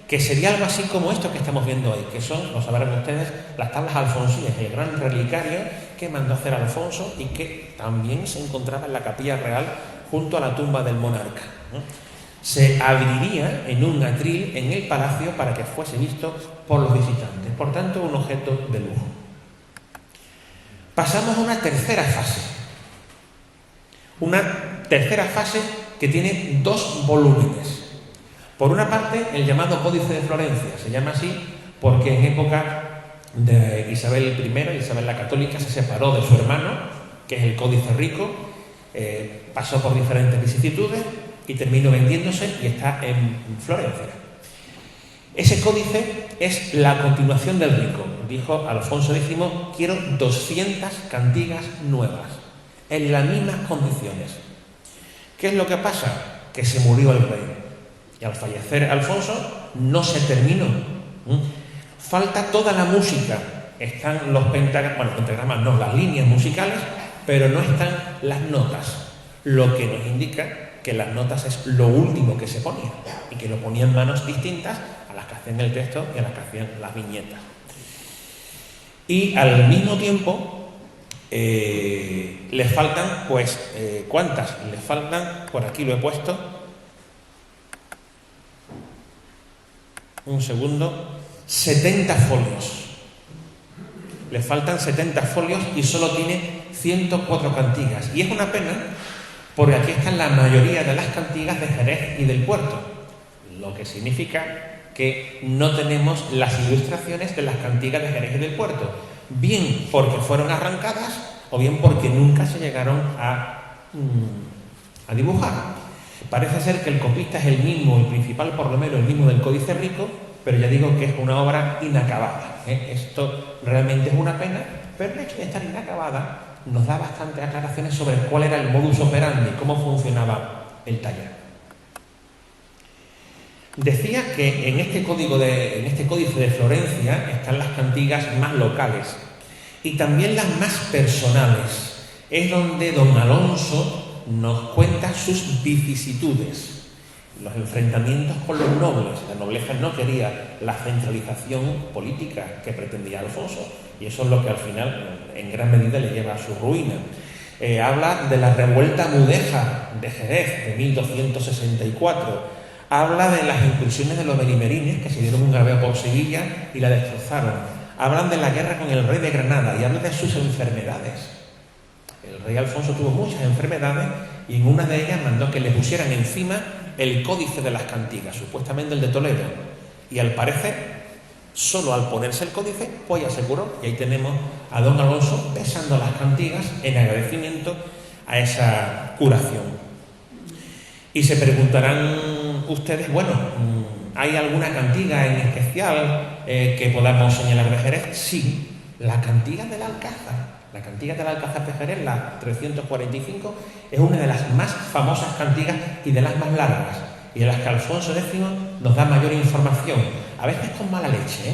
que sería algo así como esto que estamos viendo hoy, que son, lo sabrán ustedes, las tablas alfonsíes, el gran relicario que mandó hacer Alfonso y que también se encontraba en la Capilla Real junto a la tumba del monarca, ¿no? Se abriría en un atril en el palacio para que fuese visto por los visitantes, por tanto un objeto de lujo. Pasamos a una tercera fase. Una tercera fase que tiene 2 volúmenes. Por una parte, el llamado Códice de Florencia, se llama así porque en época de Isabel I, Isabel la Católica, se separó de su hermano, que es el Códice Rico, pasó por diferentes vicisitudes y terminó vendiéndose y está en Florencia. Ese códice es la continuación del Rico. Dijo Alfonso X, quiero 200 cantigas nuevas, en las mismas condiciones. ¿Qué es lo que pasa? Que se murió el rey. Y al fallecer Alfonso no se terminó. Falta toda la música. Están los pentagramas, no, las líneas musicales, pero no están las notas. Lo que nos indica que las notas es lo último que se ponía y que lo ponía en manos distintas a las que hacían el texto y a las que hacían las viñetas. Y al mismo tiempo les faltan, ¿cuántas? Les faltan, por aquí lo he puesto, un segundo, 70 folios. Le faltan 70 folios y solo tiene 104 cantigas. Y es una pena porque aquí están la mayoría de las cantigas de Jerez y del Puerto, lo que significa que no tenemos las ilustraciones de las cantigas de Jerez y del Puerto, bien porque fueron arrancadas o bien porque nunca se llegaron a dibujar. Parece ser que el copista es el mismo, el principal por lo menos el mismo del Códice Rico, pero ya digo que es una obra inacabada. Esto realmente es una pena, pero el hecho de estar inacabada nos da bastantes aclaraciones sobre cuál era el modus operandi, cómo funcionaba el taller. Decía que en este Códice de Florencia están las cantigas más locales y también las más personales. Es donde don Alonso nos cuenta sus vicisitudes, los enfrentamientos con los nobles. La nobleza no quería la centralización política que pretendía Alfonso y eso es lo que al final en gran medida le lleva a su ruina. Habla de la revuelta mudéjar de Jerez de 1264, habla de las incursiones de los benimerines que se dieron un graveo por Sevilla y la destrozaron, hablan de la guerra con el rey de Granada y habla de sus enfermedades. El rey Alfonso tuvo muchas enfermedades y en una de ellas mandó que le pusieran encima el Códice de las Cantigas, supuestamente el de Toledo. Y al parecer, solo al ponerse el códice, pues ya se curó. Y ahí tenemos a don Alonso besando las cantigas en agradecimiento a esa curación. Y se preguntarán ustedes, bueno, ¿hay alguna cantiga en especial que podamos señalar de Jerez? Sí, la cantiga del Alcázar. La cantiga del Alcázar de Jerez, la 345, es una de las más famosas cantigas y de las más largas, y de las que Alfonso X nos da mayor información, a veces con mala leche,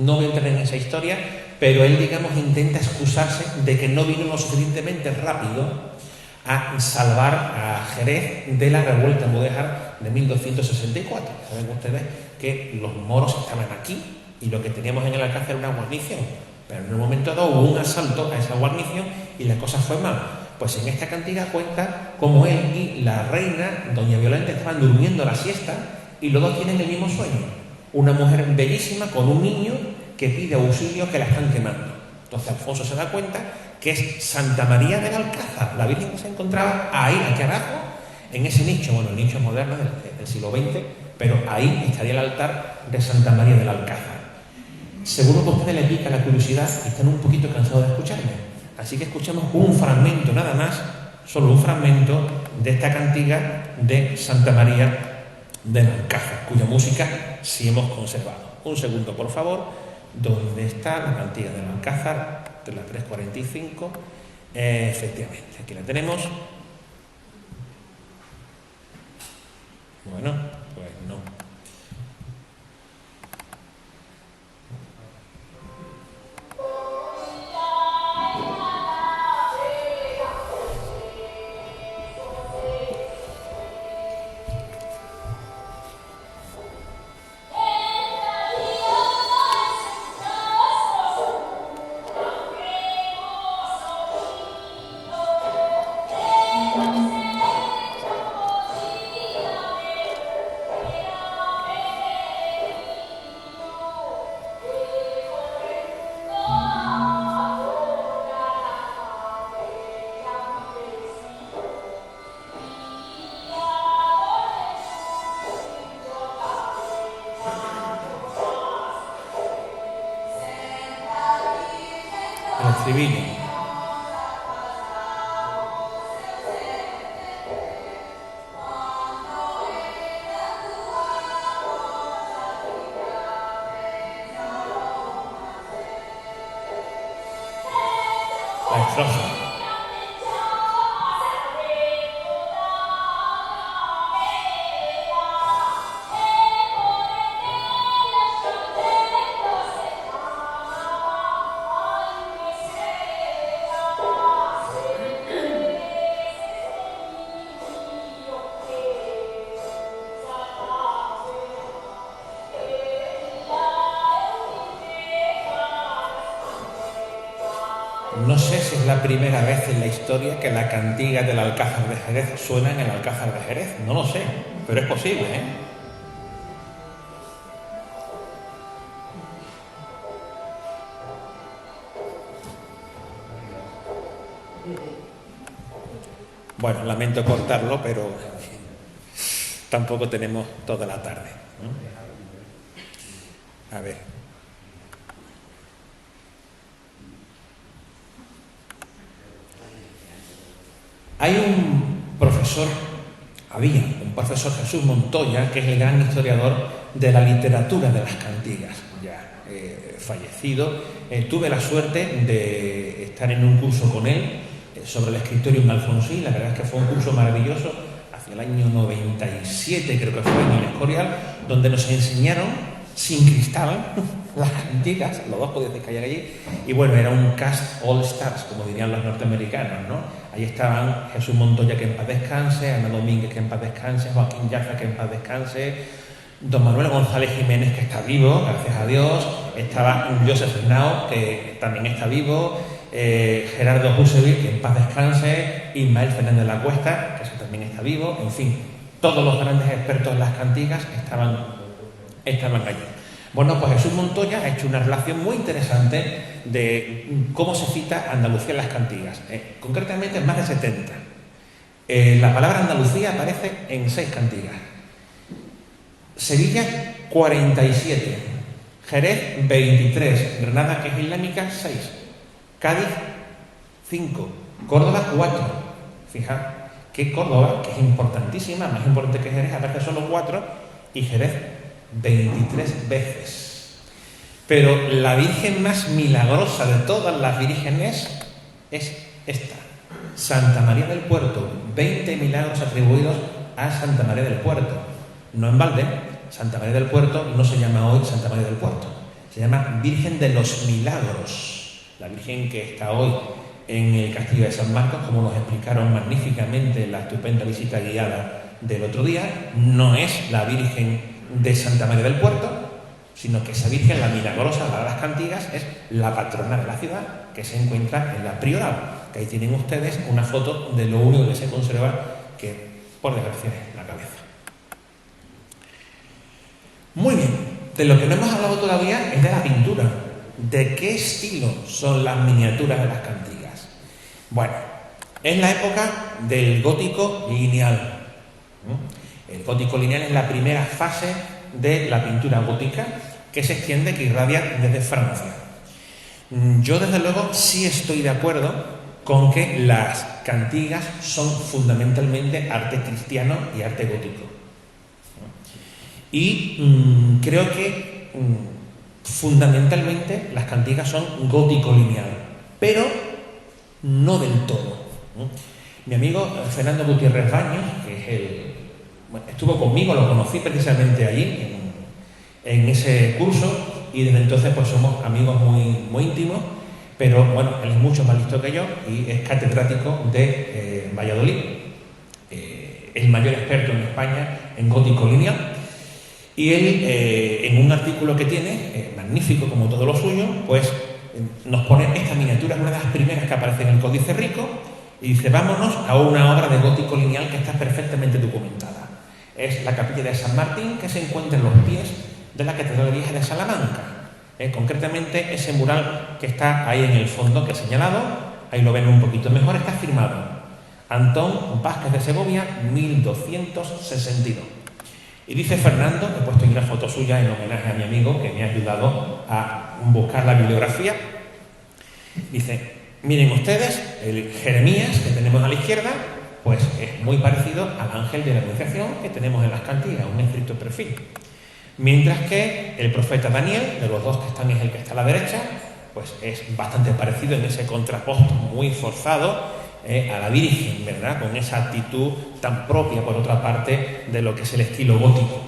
No voy a entrar en esa historia, pero él, digamos, intenta excusarse de que no vino lo suficientemente rápido a salvar a Jerez de la revuelta mudéjar de 1264. Saben ustedes que los moros estaban aquí y lo que teníamos en el Alcázar era una guarnición. Pero en un momento dado hubo un asalto a esa guarnición y la cosa fue mal. Pues en esta cantiga cuenta cómo él y la reina, doña Violenta, estaban durmiendo la siesta y los dos tienen el mismo sueño. Una mujer bellísima con un niño que pide auxilio que la están quemando. Entonces Alfonso se da cuenta que es Santa María del Alcázar, la Virgen que se encontraba ahí, aquí abajo, en ese nicho, el nicho moderno del siglo XX, pero ahí estaría el altar de Santa María del Alcázar. Seguro que a ustedes les pica la curiosidad y están un poquito cansados de escucharme. Así que escuchamos un fragmento nada más, solo un fragmento de esta cantiga de Santa María del Alcázar, cuya música sí hemos conservado. Un segundo, por favor. ¿Dónde está la cantiga del Alcázar? De la 345. Efectivamente, aquí la tenemos. Bueno, pues no. El estribillo. La estrofa. No sé si es la primera vez en la historia que la cantiga del Alcázar de Jerez suena en el Alcázar de Jerez. No lo sé, pero es posible, ¿eh? Bueno, lamento cortarlo, pero tampoco tenemos toda la tarde, ¿no? A ver. Hay había un profesor Jesús Montoya, que es el gran historiador de la literatura de las cantigas, ya fallecido. Tuve la suerte de estar en un curso con él sobre el escritorio en Alfonsín. La verdad es que fue un curso maravilloso, hacia el año 97 creo que fue, en el Escorial, donde nos enseñaron sin cristal las cantigas, los dos podían callar allí, y bueno, era un cast all stars, como dirían los norteamericanos, ¿no? Ahí estaban Jesús Montoya, que en paz descanse, Ana Domínguez, que en paz descanse, Joaquín Llaza, que en paz descanse, don Manuel González Jiménez, que está vivo, gracias a Dios, estaba Joseph Henao, que también está vivo, Gerardo Husevich, que en paz descanse, Ismael Fernández de la Cuesta, que también está vivo, en fin, todos los grandes expertos en las cantigas estaban allí. Bueno, pues Jesús Montoya ha hecho una relación muy interesante de cómo se cita Andalucía en las cantigas, concretamente en más de 70. La palabra Andalucía aparece en 6 cantigas. Sevilla, 47. Jerez, 23. Granada, que es islámica, 6. Cádiz, 5. Córdoba, 4. Fija que Córdoba, que es importantísima, más importante que Jerez, aparece solo 4, y Jerez 23 veces. Pero la virgen más milagrosa de todas las vírgenes es esta, Santa María del Puerto. 20 milagros atribuidos a Santa María del Puerto. No en balde, Santa María del Puerto no se llama hoy Santa María del Puerto, se llama Virgen de los Milagros. La virgen que está hoy en el Castillo de San Marcos, como nos explicaron magníficamente en la estupenda visita guiada del otro día, no es la Virgen de Santa María del Puerto, sino que esa Virgen, la milagrosa, la de las cantigas, es la patrona de la ciudad, que se encuentra en la Prioral, que ahí tienen ustedes una foto de lo único que se conserva, que por desgracia es la cabeza. Muy bien, de lo que no hemos hablado todavía es de la pintura. ¿De qué estilo son las miniaturas de las cantigas? Bueno, es la época del gótico lineal. El gótico lineal es la primera fase de la pintura gótica, que se extiende, que irradia desde Francia. Yo, desde luego, sí estoy de acuerdo con que las cantigas son fundamentalmente arte cristiano y arte gótico. Y creo que fundamentalmente las cantigas son gótico-lineal, pero no del todo. Mi amigo Fernando Gutiérrez Baños, que es estuvo conmigo, lo conocí precisamente allí, en ese curso, y desde entonces pues somos amigos muy íntimos, pero bueno, él es mucho más listo que yo y es catedrático de Valladolid, el mayor experto en España en gótico lineal. Y él, en un artículo que tiene, magnífico como todo lo suyo, pues nos pone esta miniatura, una de las primeras que aparece en el Códice Rico, y dice: vámonos a una obra de gótico lineal que está perfectamente documentada. Es la capilla de San Martín, que se encuentra en los pies de la Catedral Vieja de Salamanca. Concretamente, ese mural que está ahí en el fondo que he señalado, ahí lo ven un poquito mejor, está firmado Antón Vázquez de Segovia, 1262. Y dice Fernando, he puesto aquí una foto suya en homenaje a mi amigo que me ha ayudado a buscar la bibliografía. Dice: miren ustedes, el Jeremías que tenemos a la izquierda, pues es muy parecido al ángel de la Anunciación que tenemos en las cantigas, un estricto perfil. Mientras que el profeta Daniel, de los dos que están, es el que está a la derecha, pues es bastante parecido en ese contraposto muy forzado a la Virgen, ¿verdad? Con esa actitud tan propia, por otra parte, de lo que es el estilo gótico.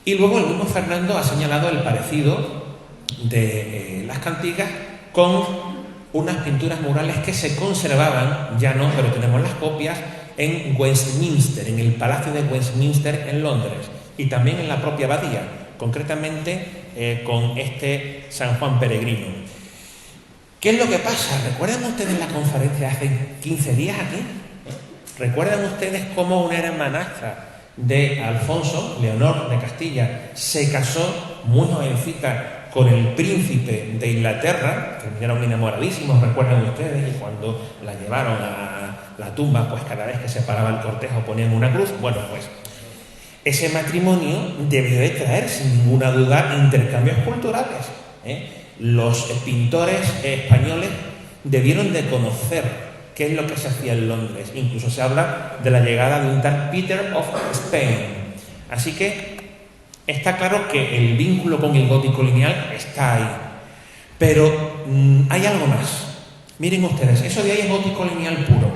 Y luego el mismo Fernando ha señalado el parecido de las cantigas con unas pinturas murales que se conservaban, ya no, pero tenemos las copias, en Westminster, en el Palacio de Westminster en Londres, y también en la propia abadía, concretamente con este San Juan Peregrino. ¿Qué es lo que pasa? ¿Recuerdan ustedes la conferencia hace 15 días aquí? ¿Recuerdan ustedes cómo una hermanastra de Alfonso, Leonor de Castilla, se casó muy jovencita con el príncipe de Inglaterra? Terminaron enamoradísimos, recuerdan ustedes, y cuando la llevaron a la tumba, pues cada vez que se paraba el cortejo ponían una cruz. Bueno, pues ese matrimonio debió de traer sin ninguna duda intercambios culturales. Los pintores españoles debieron de conocer qué es lo que se hacía en Londres. Incluso se habla de la llegada de un tal Peter of Spain. Así que está claro que el vínculo con el gótico lineal está ahí. Pero hay algo más. Miren ustedes, eso de ahí es gótico lineal puro.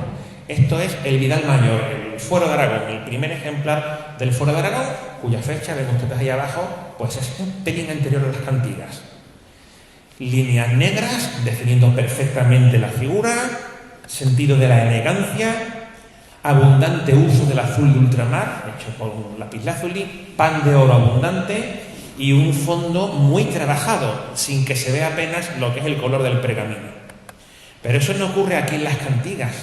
Esto es el Vidal Mayor, el Fuero de Aragón, el primer ejemplar del Fuero de Aragón, cuya fecha, ven ustedes ahí abajo, pues es un pelín anterior a las cantigas. Líneas negras, definiendo perfectamente la figura, sentido de la elegancia, abundante uso del azul de ultramar, hecho con lapislázuli, pan de oro abundante y un fondo muy trabajado, sin que se vea apenas lo que es el color del pergamino. Pero eso no ocurre aquí en las cantigas.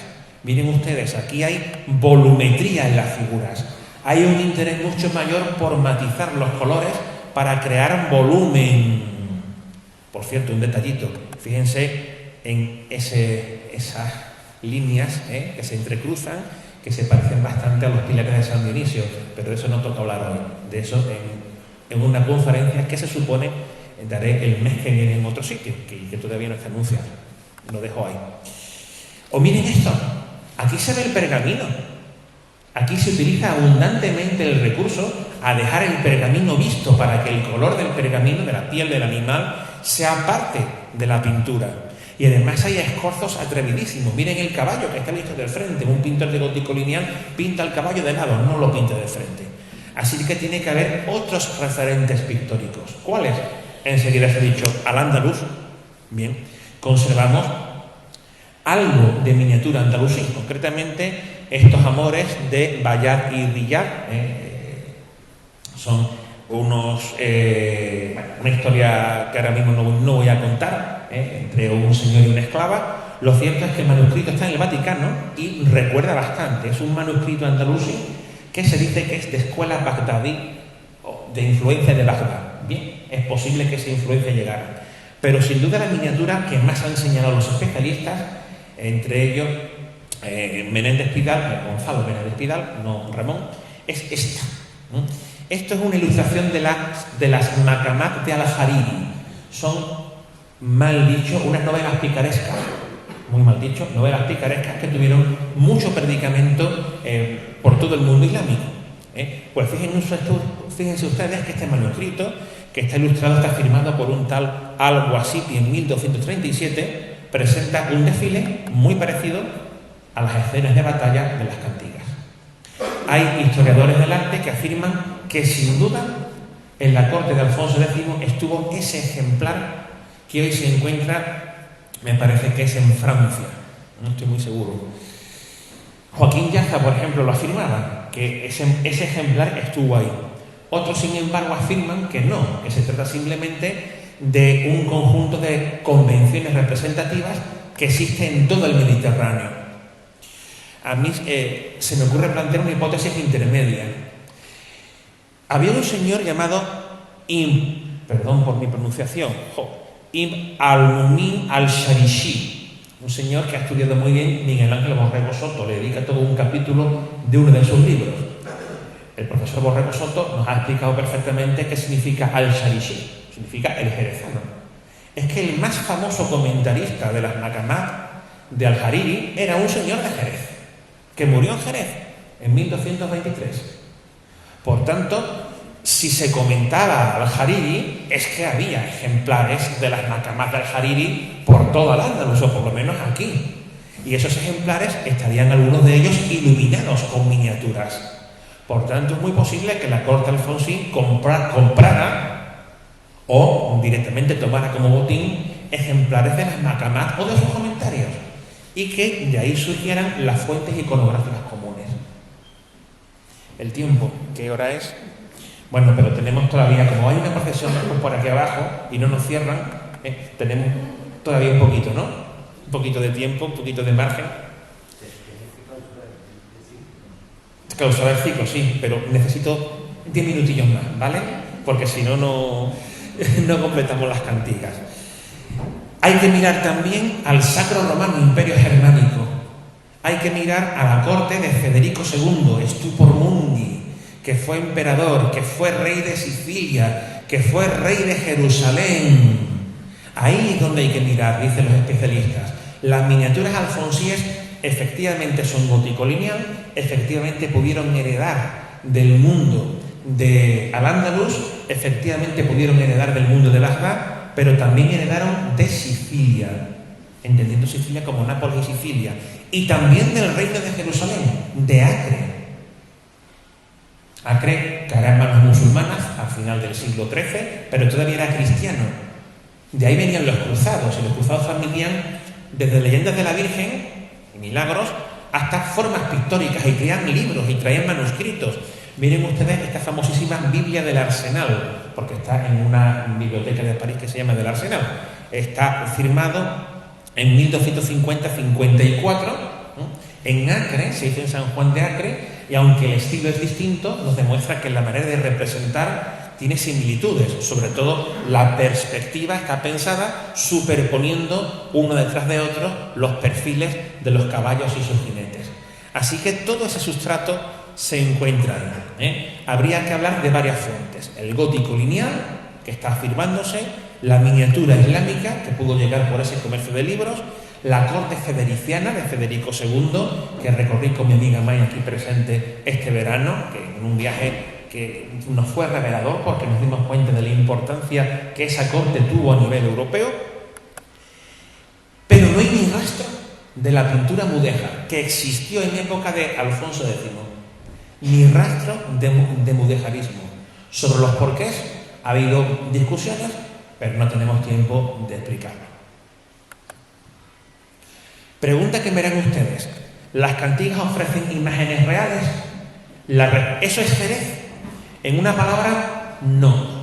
Miren ustedes, aquí hay volumetría en las figuras. Hay un interés mucho mayor por matizar los colores para crear volumen. Por cierto, un detallito, fíjense en esas líneas que se entrecruzan, que se parecen bastante a los pilares de San Dionisio, pero de eso no toca hablar hoy. De eso en una conferencia que se supone daré el mes que viene en otro sitio, que todavía no está anunciado. Lo dejo ahí. O miren esto, aquí se ve el pergamino. Aquí se utiliza abundantemente el recurso a dejar el pergamino visto para que el color del pergamino, de la piel del animal, sea parte de la pintura. Y además hay escorzos atrevidísimos. Miren el caballo que está listo del frente. Un pintor de gótico lineal pinta el caballo de lado, no lo pinta de frente. Así que tiene que haber otros referentes pictóricos. ¿Cuáles? Enseguida se ha dicho al andaluz. Bien, conservamos algo de miniatura andalusí, concretamente estos amores de Bayard y Rillard. Son una historia que ahora mismo no voy a contar, entre un señor y una esclava. Lo cierto es que el manuscrito está en el Vaticano y recuerda bastante. Es un manuscrito andalusí que se dice que es de escuela bagdadí, o de influencia de Bagdad. Bien, es posible que esa influencia llegara. Pero sin duda la miniatura que más han señalado los especialistas, entre ellos Menéndez Pidal, Gonzalo Menéndez Pidal, no Ramón, es esta. Esto es una ilustración de las Maqamat de Al-Hariri. Son, mal dicho, unas novelas picarescas, muy mal dicho, novelas picarescas que tuvieron mucho predicamento por todo el mundo islámico. Pues fíjense ustedes que este manuscrito, que está ilustrado, está firmado por un tal Al-Wasipi en 1237, presenta un desfile muy parecido a las escenas de batalla de las cantigas. Hay historiadores del arte que afirman que sin duda en la corte de Alfonso X estuvo ese ejemplar que hoy se encuentra, me parece que es en Francia, no estoy muy seguro. Joaquín Yazza, por ejemplo, lo afirmaba, que ese ejemplar estuvo ahí. Otros, sin embargo, afirman que no, que se trata simplemente de un conjunto de convenciones representativas que existen en todo el Mediterráneo. A mí se me ocurre plantear una hipótesis intermedia. Había un señor llamado perdón por mi pronunciación, Ibn al-Mumin al-Sharishi, un señor que ha estudiado muy bien Miguel Ángel Borrego Soto, le dedica todo un capítulo de uno de sus libros. El profesor Borrego Soto nos ha explicado perfectamente qué significa al-Sharishi, significa el jerezano. Es que el más famoso comentarista de las Maqamat de Al-Hariri era un señor de Jerez, que murió en Jerez en 1223. Por tanto, si se comentaba Al-Hariri, es que había ejemplares de las Maqamat de Al-Hariri por toda el Andalus, o por lo menos aquí. Y esos ejemplares estarían algunos de ellos iluminados con miniaturas. Por tanto, es muy posible que la corte alfonsí comprara o directamente tomara como botín ejemplares de las Maqamat o de sus comentarios, y que de ahí surgieran las fuentes iconográficas comunes. El tiempo, ¿qué hora es? Bueno, pero tenemos todavía, como hay una procesión por aquí abajo y no nos cierran, tenemos todavía un poquito, ¿no? Un poquito de tiempo, un poquito de margen. Clausurar el ciclo, sí, pero necesito 10 minutillos más, ¿vale? Porque si no, no completamos las cantigas. Hay que mirar también al Sacro Romano Imperio Germánico. Hay que mirar a la corte de Federico II, Stupor Mundi, que fue emperador, que fue rey de Sicilia, que fue rey de Jerusalén. Ahí es donde hay que mirar, dicen los especialistas. Las miniaturas alfonsíes efectivamente son gótico lineal, efectivamente pudieron heredar del mundo de Al-Ándalus, efectivamente pudieron heredar del mundo de Bagdad, pero también heredaron de Sicilia, entendiendo Sicilia como Nápoles y Sicilia, y también del reino de Jerusalén, de Acre. Acre caerá en manos musulmanas al final del siglo XIII, pero todavía era cristiano. De ahí venían los cruzados, y los cruzados transmitían desde leyendas de la Virgen y milagros hasta formas pictóricas, y traían libros y traían manuscritos. Miren ustedes esta famosísima Biblia del Arsenal, porque está en una biblioteca de París que se llama del Arsenal. Está firmado en 1250-54 en Acre, se hizo en San Juan de Acre, y aunque el estilo es distinto, nos demuestra que la manera de representar tiene similitudes. Sobre todo la perspectiva está pensada superponiendo uno detrás de otro los perfiles de los caballos y sus jinetes. Así que todo ese sustrato se encuentra ahí. Habría que hablar de varias fuentes: el gótico lineal, que está afirmándose, la miniatura islámica, que pudo llegar por ese comercio de libros, la corte federiciana de Federico II, que recorrí con mi amiga May aquí presente este verano, que en un viaje que nos fue revelador porque nos dimos cuenta de la importancia que esa corte tuvo a nivel europeo. Pero no hay ni rastro de la pintura mudéjar que existió en época de Alfonso X, ni rastro de mudéjarismo. Sobre los porqués ha habido discusiones, pero no tenemos tiempo de explicarlo. Pregunta que me harán ustedes: ¿las cantigas ofrecen imágenes reales? ¿Eso es Jerez? En una palabra, no.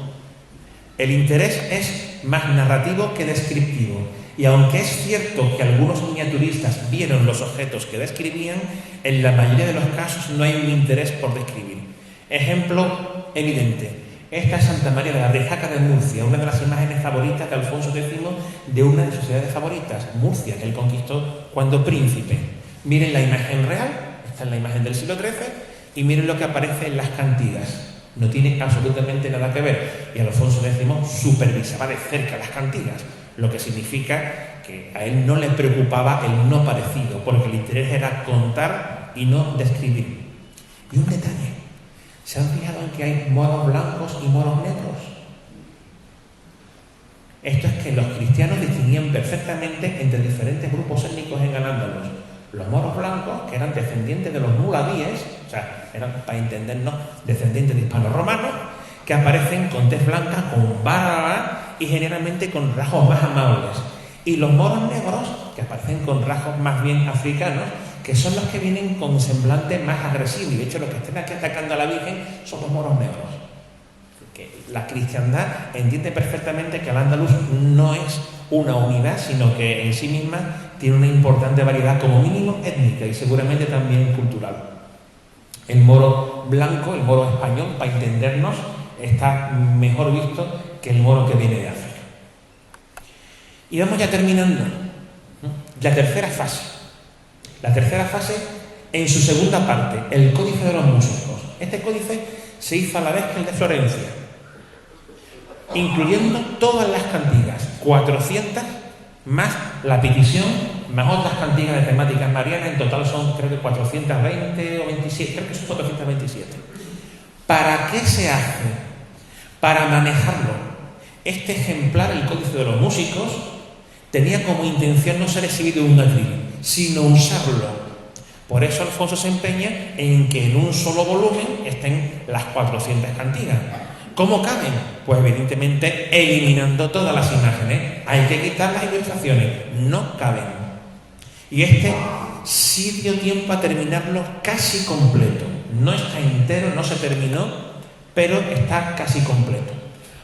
El interés es más narrativo que descriptivo. Y aunque es cierto que algunos miniaturistas vieron los objetos que describían, en la mayoría de los casos no hay un interés por describir. Ejemplo evidente: esta es Santa María de la Rejaca de Murcia, una de las imágenes favoritas de Alfonso X, de una de sus ciudades favoritas, Murcia, que él conquistó cuando príncipe. Miren la imagen real, esta es la imagen del siglo XIII, y miren lo que aparece en las cantigas. no tiene absolutamente nada que ver. Y Alfonso X supervisaba de cerca las cantigas, lo que significa que a él no le preocupaba el no parecido, porque el interés era contar y no describir. Y un detalle, ¿se han fijado en que hay moros blancos y moros negros? Esto es que los cristianos distinguían perfectamente entre diferentes grupos étnicos en Al-Ándalus. Los moros blancos, que eran descendientes de los muladíes, o sea, eran, para entendernos, descendientes de hispanos-romanos, que aparecen con tez blanca, con barba y generalmente con rasgos más amables. Y los moros negros, que aparecen con rasgos más bien africanos, que son los que vienen con semblante más agresivo. Y de hecho, los que estén aquí atacando a la Virgen son los moros negros. Que la cristiandad entiende perfectamente que Al-Ándalus no es una unidad, sino que en sí misma tiene una importante variedad, como mínimo étnica y seguramente también cultural. El moro blanco, el moro español, para entendernos, está mejor visto que el moro que viene de África. Y vamos ya terminando. La tercera fase. La tercera fase, en su segunda parte, el Códice de los Músicos. Este códice se hizo a la vez que el de Florencia, incluyendo todas las cantigas, 400, más la petición, más otras cantigas de temáticas marianas. En total son, creo que 420 o 27, creo que son 427. ¿Para qué se hace? Para manejarlo. Este ejemplar, el Códice de los Músicos, tenía como intención no ser exhibido en un atril, sino usarlo. Por eso Alfonso se empeña en que en un solo volumen estén las 400 cantigas. ¿Cómo caben? Pues evidentemente eliminando todas las imágenes. Hay que quitar las ilustraciones, no caben. Y este sí dio tiempo a terminarlo casi completo. No está entero, no se terminó, pero está casi completo.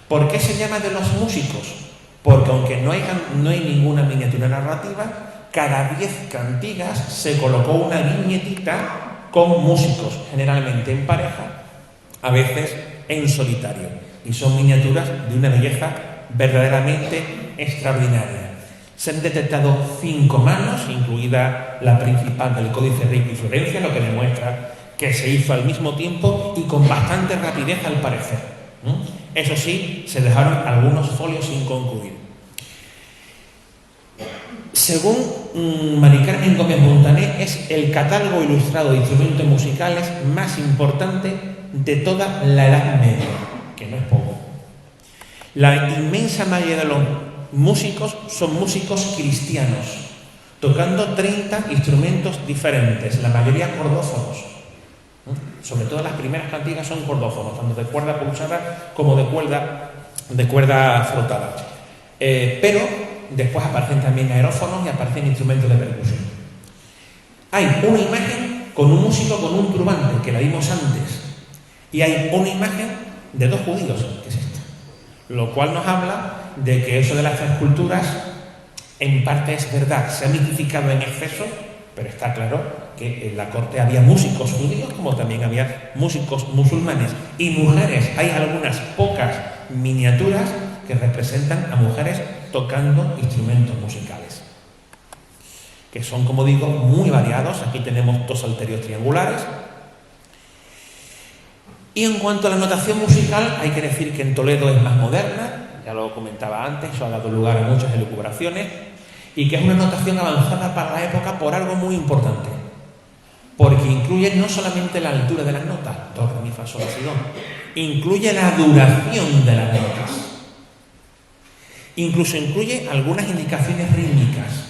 ¿Por qué se llama de los músicos? Porque aunque no hay ninguna miniatura narrativa, cada 10 cantigas se colocó una viñetita con músicos, generalmente en pareja, a veces en solitario. Y son miniaturas de una belleza verdaderamente extraordinaria. Se han detectado 5 manos, incluida la principal del Códice Rico y Florencia, lo que demuestra que se hizo al mismo tiempo y con bastante rapidez al parecer. Eso sí, se dejaron algunos folios sin concluir. Según Mari Carmen Gómez Montané, es el catálogo ilustrado de instrumentos musicales más importante de toda la Edad Media, que no es poco. La inmensa mayoría de los músicos son músicos cristianos, tocando 30 instrumentos diferentes, la mayoría cordófonos. Sobre todo las primeras cantigas son cordófonos, tanto de cuerda pulsada como de cuerda frotada. Pero después aparecen también aerófonos y aparecen instrumentos de percusión. Hay una imagen con un músico con un turbante, que la vimos antes, y hay una imagen de 2 judíos, que es esta, lo cual nos habla de que eso de las esculturas en parte es verdad, se ha mitificado en exceso, pero está claro que en la corte había músicos judíos como también había músicos musulmanes y mujeres. Hay algunas pocas miniaturas que representan a mujeres tocando instrumentos musicales, que son, como digo, muy variados. Aquí tenemos 2 salterios triangulares. Y en cuanto a la notación musical, hay que decir que en Toledo es más moderna, ya lo comentaba antes, eso ha dado lugar a muchas elucubraciones, y que es una notación avanzada para la época por algo muy importante, porque incluye no solamente la altura de las notas, do, re, mi, fa, sol, la, si, do, incluye la duración de las notas, incluso incluye algunas indicaciones rítmicas.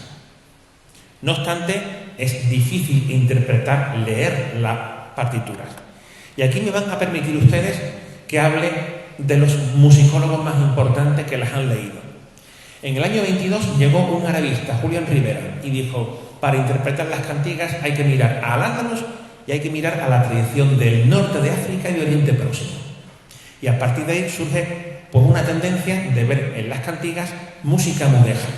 No obstante, es difícil interpretar, leer las partituras. Y aquí me van a permitir ustedes que hable de los musicólogos más importantes que las han leído. En el año 22 llegó un arabista, Julián Rivera, y dijo: para interpretar las cantigas hay que mirar a Al-Ándalus y hay que mirar a la tradición del norte de África y de Oriente Próximo. Y a partir de ahí surge pues una tendencia de ver en las cantigas música mudéjar,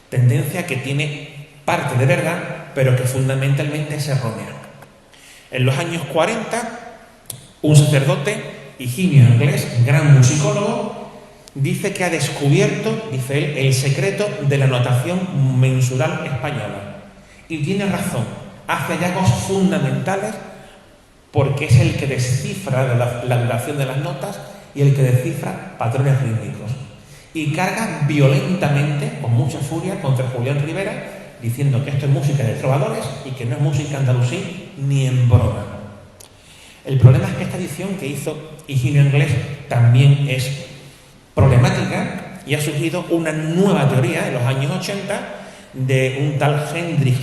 tendencia que tiene parte de verdad, pero que fundamentalmente es errónea. En los años 40, un sacerdote, Higinio Anglés, gran musicólogo, dice que ha descubierto, dice él, el secreto de la notación mensural española. Y tiene razón, hace hallazgos fundamentales porque es el que descifra la duración de las notas y el que descifra patrones rítmicos. Y carga violentamente, con mucha furia, contra Julián Rivera, diciendo que esto es música de trovadores y que no es música andalusí ni en broma. El problema es que esta edición que hizo Higinio Inglés también es problemática y ha surgido una nueva teoría en los años 80 de un tal Hendrik,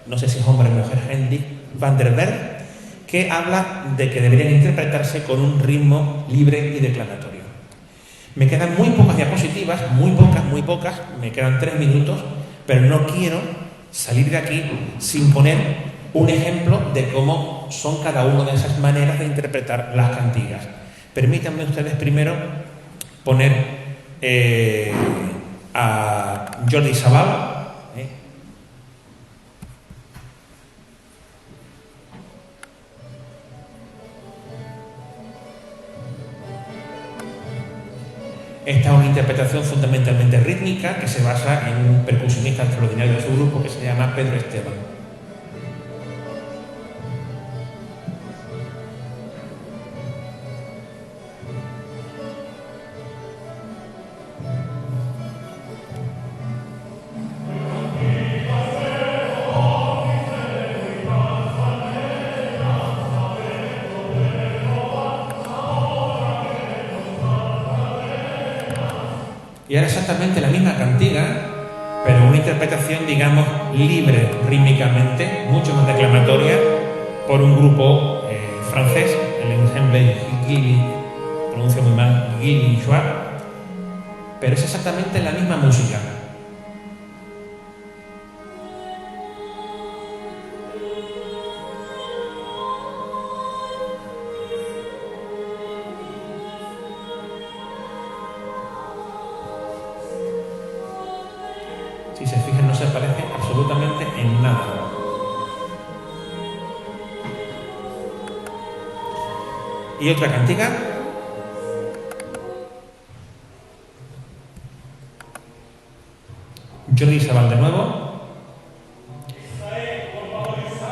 no sé si es hombre o mujer, Hendrik van der Berg, que habla de que deberían interpretarse con un ritmo libre y declamatorio. Me quedan muy pocas diapositivas, muy pocas, me quedan 3 minutos, pero no quiero salir de aquí sin poner un ejemplo de cómo son cada una de esas maneras de interpretar las cantigas. Permítanme ustedes primero poner a Jordi Sabal. Esta es una interpretación fundamentalmente rítmica que se basa en un percusionista extraordinario de su grupo que se llama Pedro Esteban. Y era exactamente la misma cantiga, pero una interpretación, digamos, libre rítmicamente, mucho más declamatoria, por un grupo francés, el ensemble Gilly, pronuncio muy mal, Gilly Schwab, pero es exactamente la misma música. Si se fijan, no se parece absolutamente en nada. Y otra cantiga. Jordi Sabal de nuevo.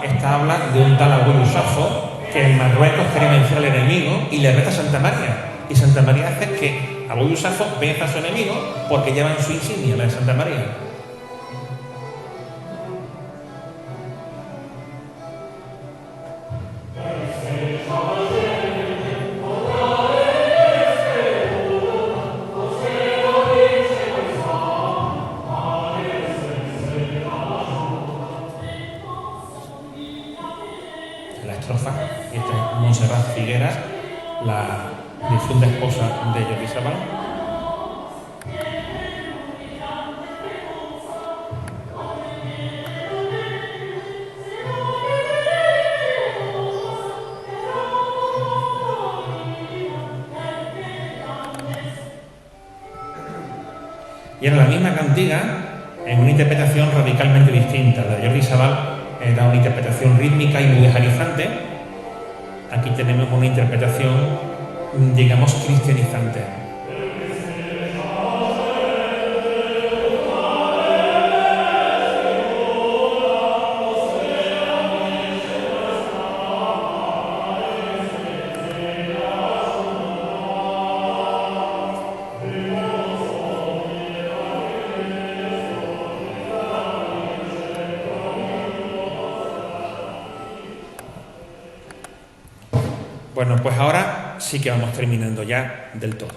Esta habla de un tal Abuelo Safo que en Marruecos quiere vencer al enemigo y le reta a Santa María. Y Santa María hace que Abuelo Safo venza a su enemigo porque lleva en su insignia la de Santa María. Y esta es Montserrat Figueras, la difunta esposa de Jordi Sabal. Y era la misma cantiga en una interpretación radicalmente distinta. La de Jordi Sabal era una interpretación rítmica y muy dejarizante. Aquí tenemos una interpretación, digamos, cristianizante. Bueno, pues ahora sí que vamos terminando ya del todo.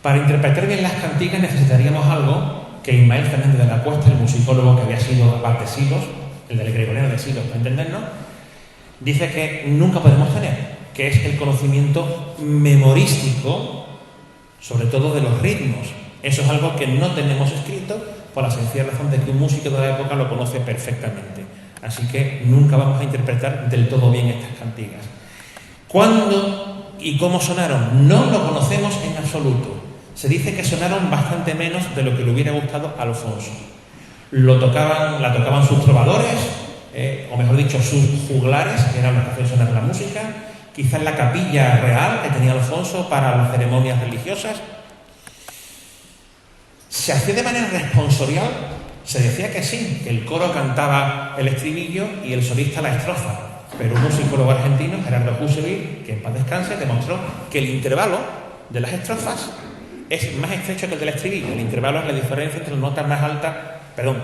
Para interpretar bien las cantigas necesitaríamos algo que Ismael Fernández de la Cuesta, el musicólogo que había sido aparte siglos, el del gregoriano de siglos, para entendernos, dice que nunca podemos tener, que es el conocimiento memorístico, sobre todo de los ritmos. Eso es algo que no tenemos escrito, por la sencilla razón de que un músico de la época lo conoce perfectamente. Así que nunca vamos a interpretar del todo bien estas cantigas. ¿Cuándo y cómo sonaron? No lo conocemos en absoluto. Se dice que sonaron bastante menos de lo que le hubiera gustado a Alfonso. La tocaban sus trovadores, o mejor dicho, sus juglares, que eran los que hacían sonar la música, quizás la capilla real que tenía Alfonso para las ceremonias religiosas. Se hacía de manera responsorial Se decía que sí, que el coro cantaba el estribillo y el solista la estrofa, pero un musicólogo argentino, Gerardo Husserl, que en paz descanse, demostró que el intervalo de las estrofas es más estrecho que el del estribillo. El intervalo es la diferencia entre las notas más altas,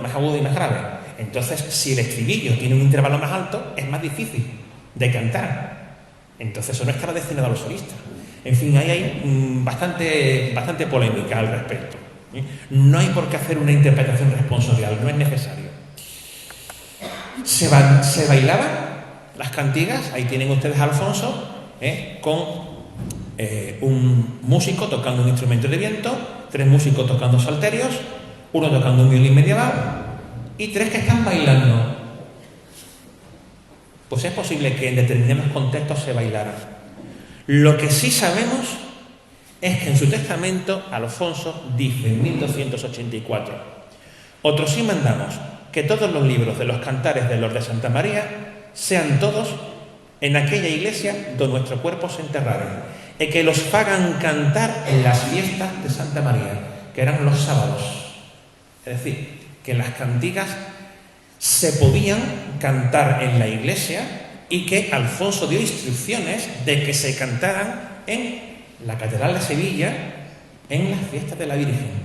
más agudas y más graves. Entonces, si el estribillo tiene un intervalo más alto, es más difícil de cantar. Entonces, eso no estaba destinado a los solistas. En fin, ahí hay bastante polémica al respecto. No hay por qué hacer una interpretación responsorial, no es necesario. Se bailaban las cantigas, ahí tienen ustedes a Alfonso, con un músico tocando un instrumento de viento, 3 músicos tocando salterios, 1 tocando un violín medieval y 3 que están bailando. Pues es posible que en determinados contextos se bailara. Lo que sí sabemos es que en su testamento Alfonso dice en 1284: otros sí mandamos que todos los libros de los cantares de los de Santa María sean todos en aquella iglesia donde nuestro cuerpo se enterrara, y que los hagan cantar en las fiestas de Santa María, que eran los sábados. Es decir, que las cantigas se podían cantar en la iglesia y que Alfonso dio instrucciones de que se cantaran en la Catedral de Sevilla en las fiestas de la Virgen.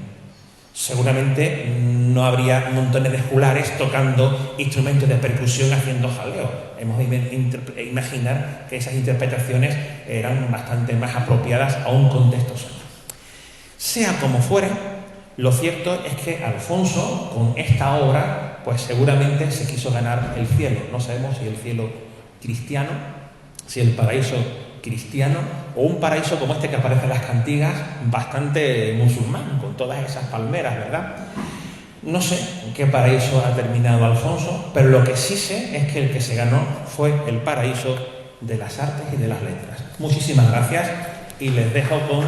Seguramente no habría montones de juglares tocando instrumentos de percusión haciendo jaleo. Hemos de imaginar que esas interpretaciones eran bastante más apropiadas a un contexto sano. Sea como fuere, lo cierto es que Alfonso, con esta obra, pues seguramente se quiso ganar el cielo. No sabemos si el cielo cristiano, si el paraíso cristiano o un paraíso como este que aparece en las cantigas, bastante musulmán, con todas esas palmeras, ¿verdad? No sé en qué paraíso ha terminado Alfonso, pero lo que sí sé es que el que se ganó fue el paraíso de las artes y de las letras. Muchísimas gracias y les dejo con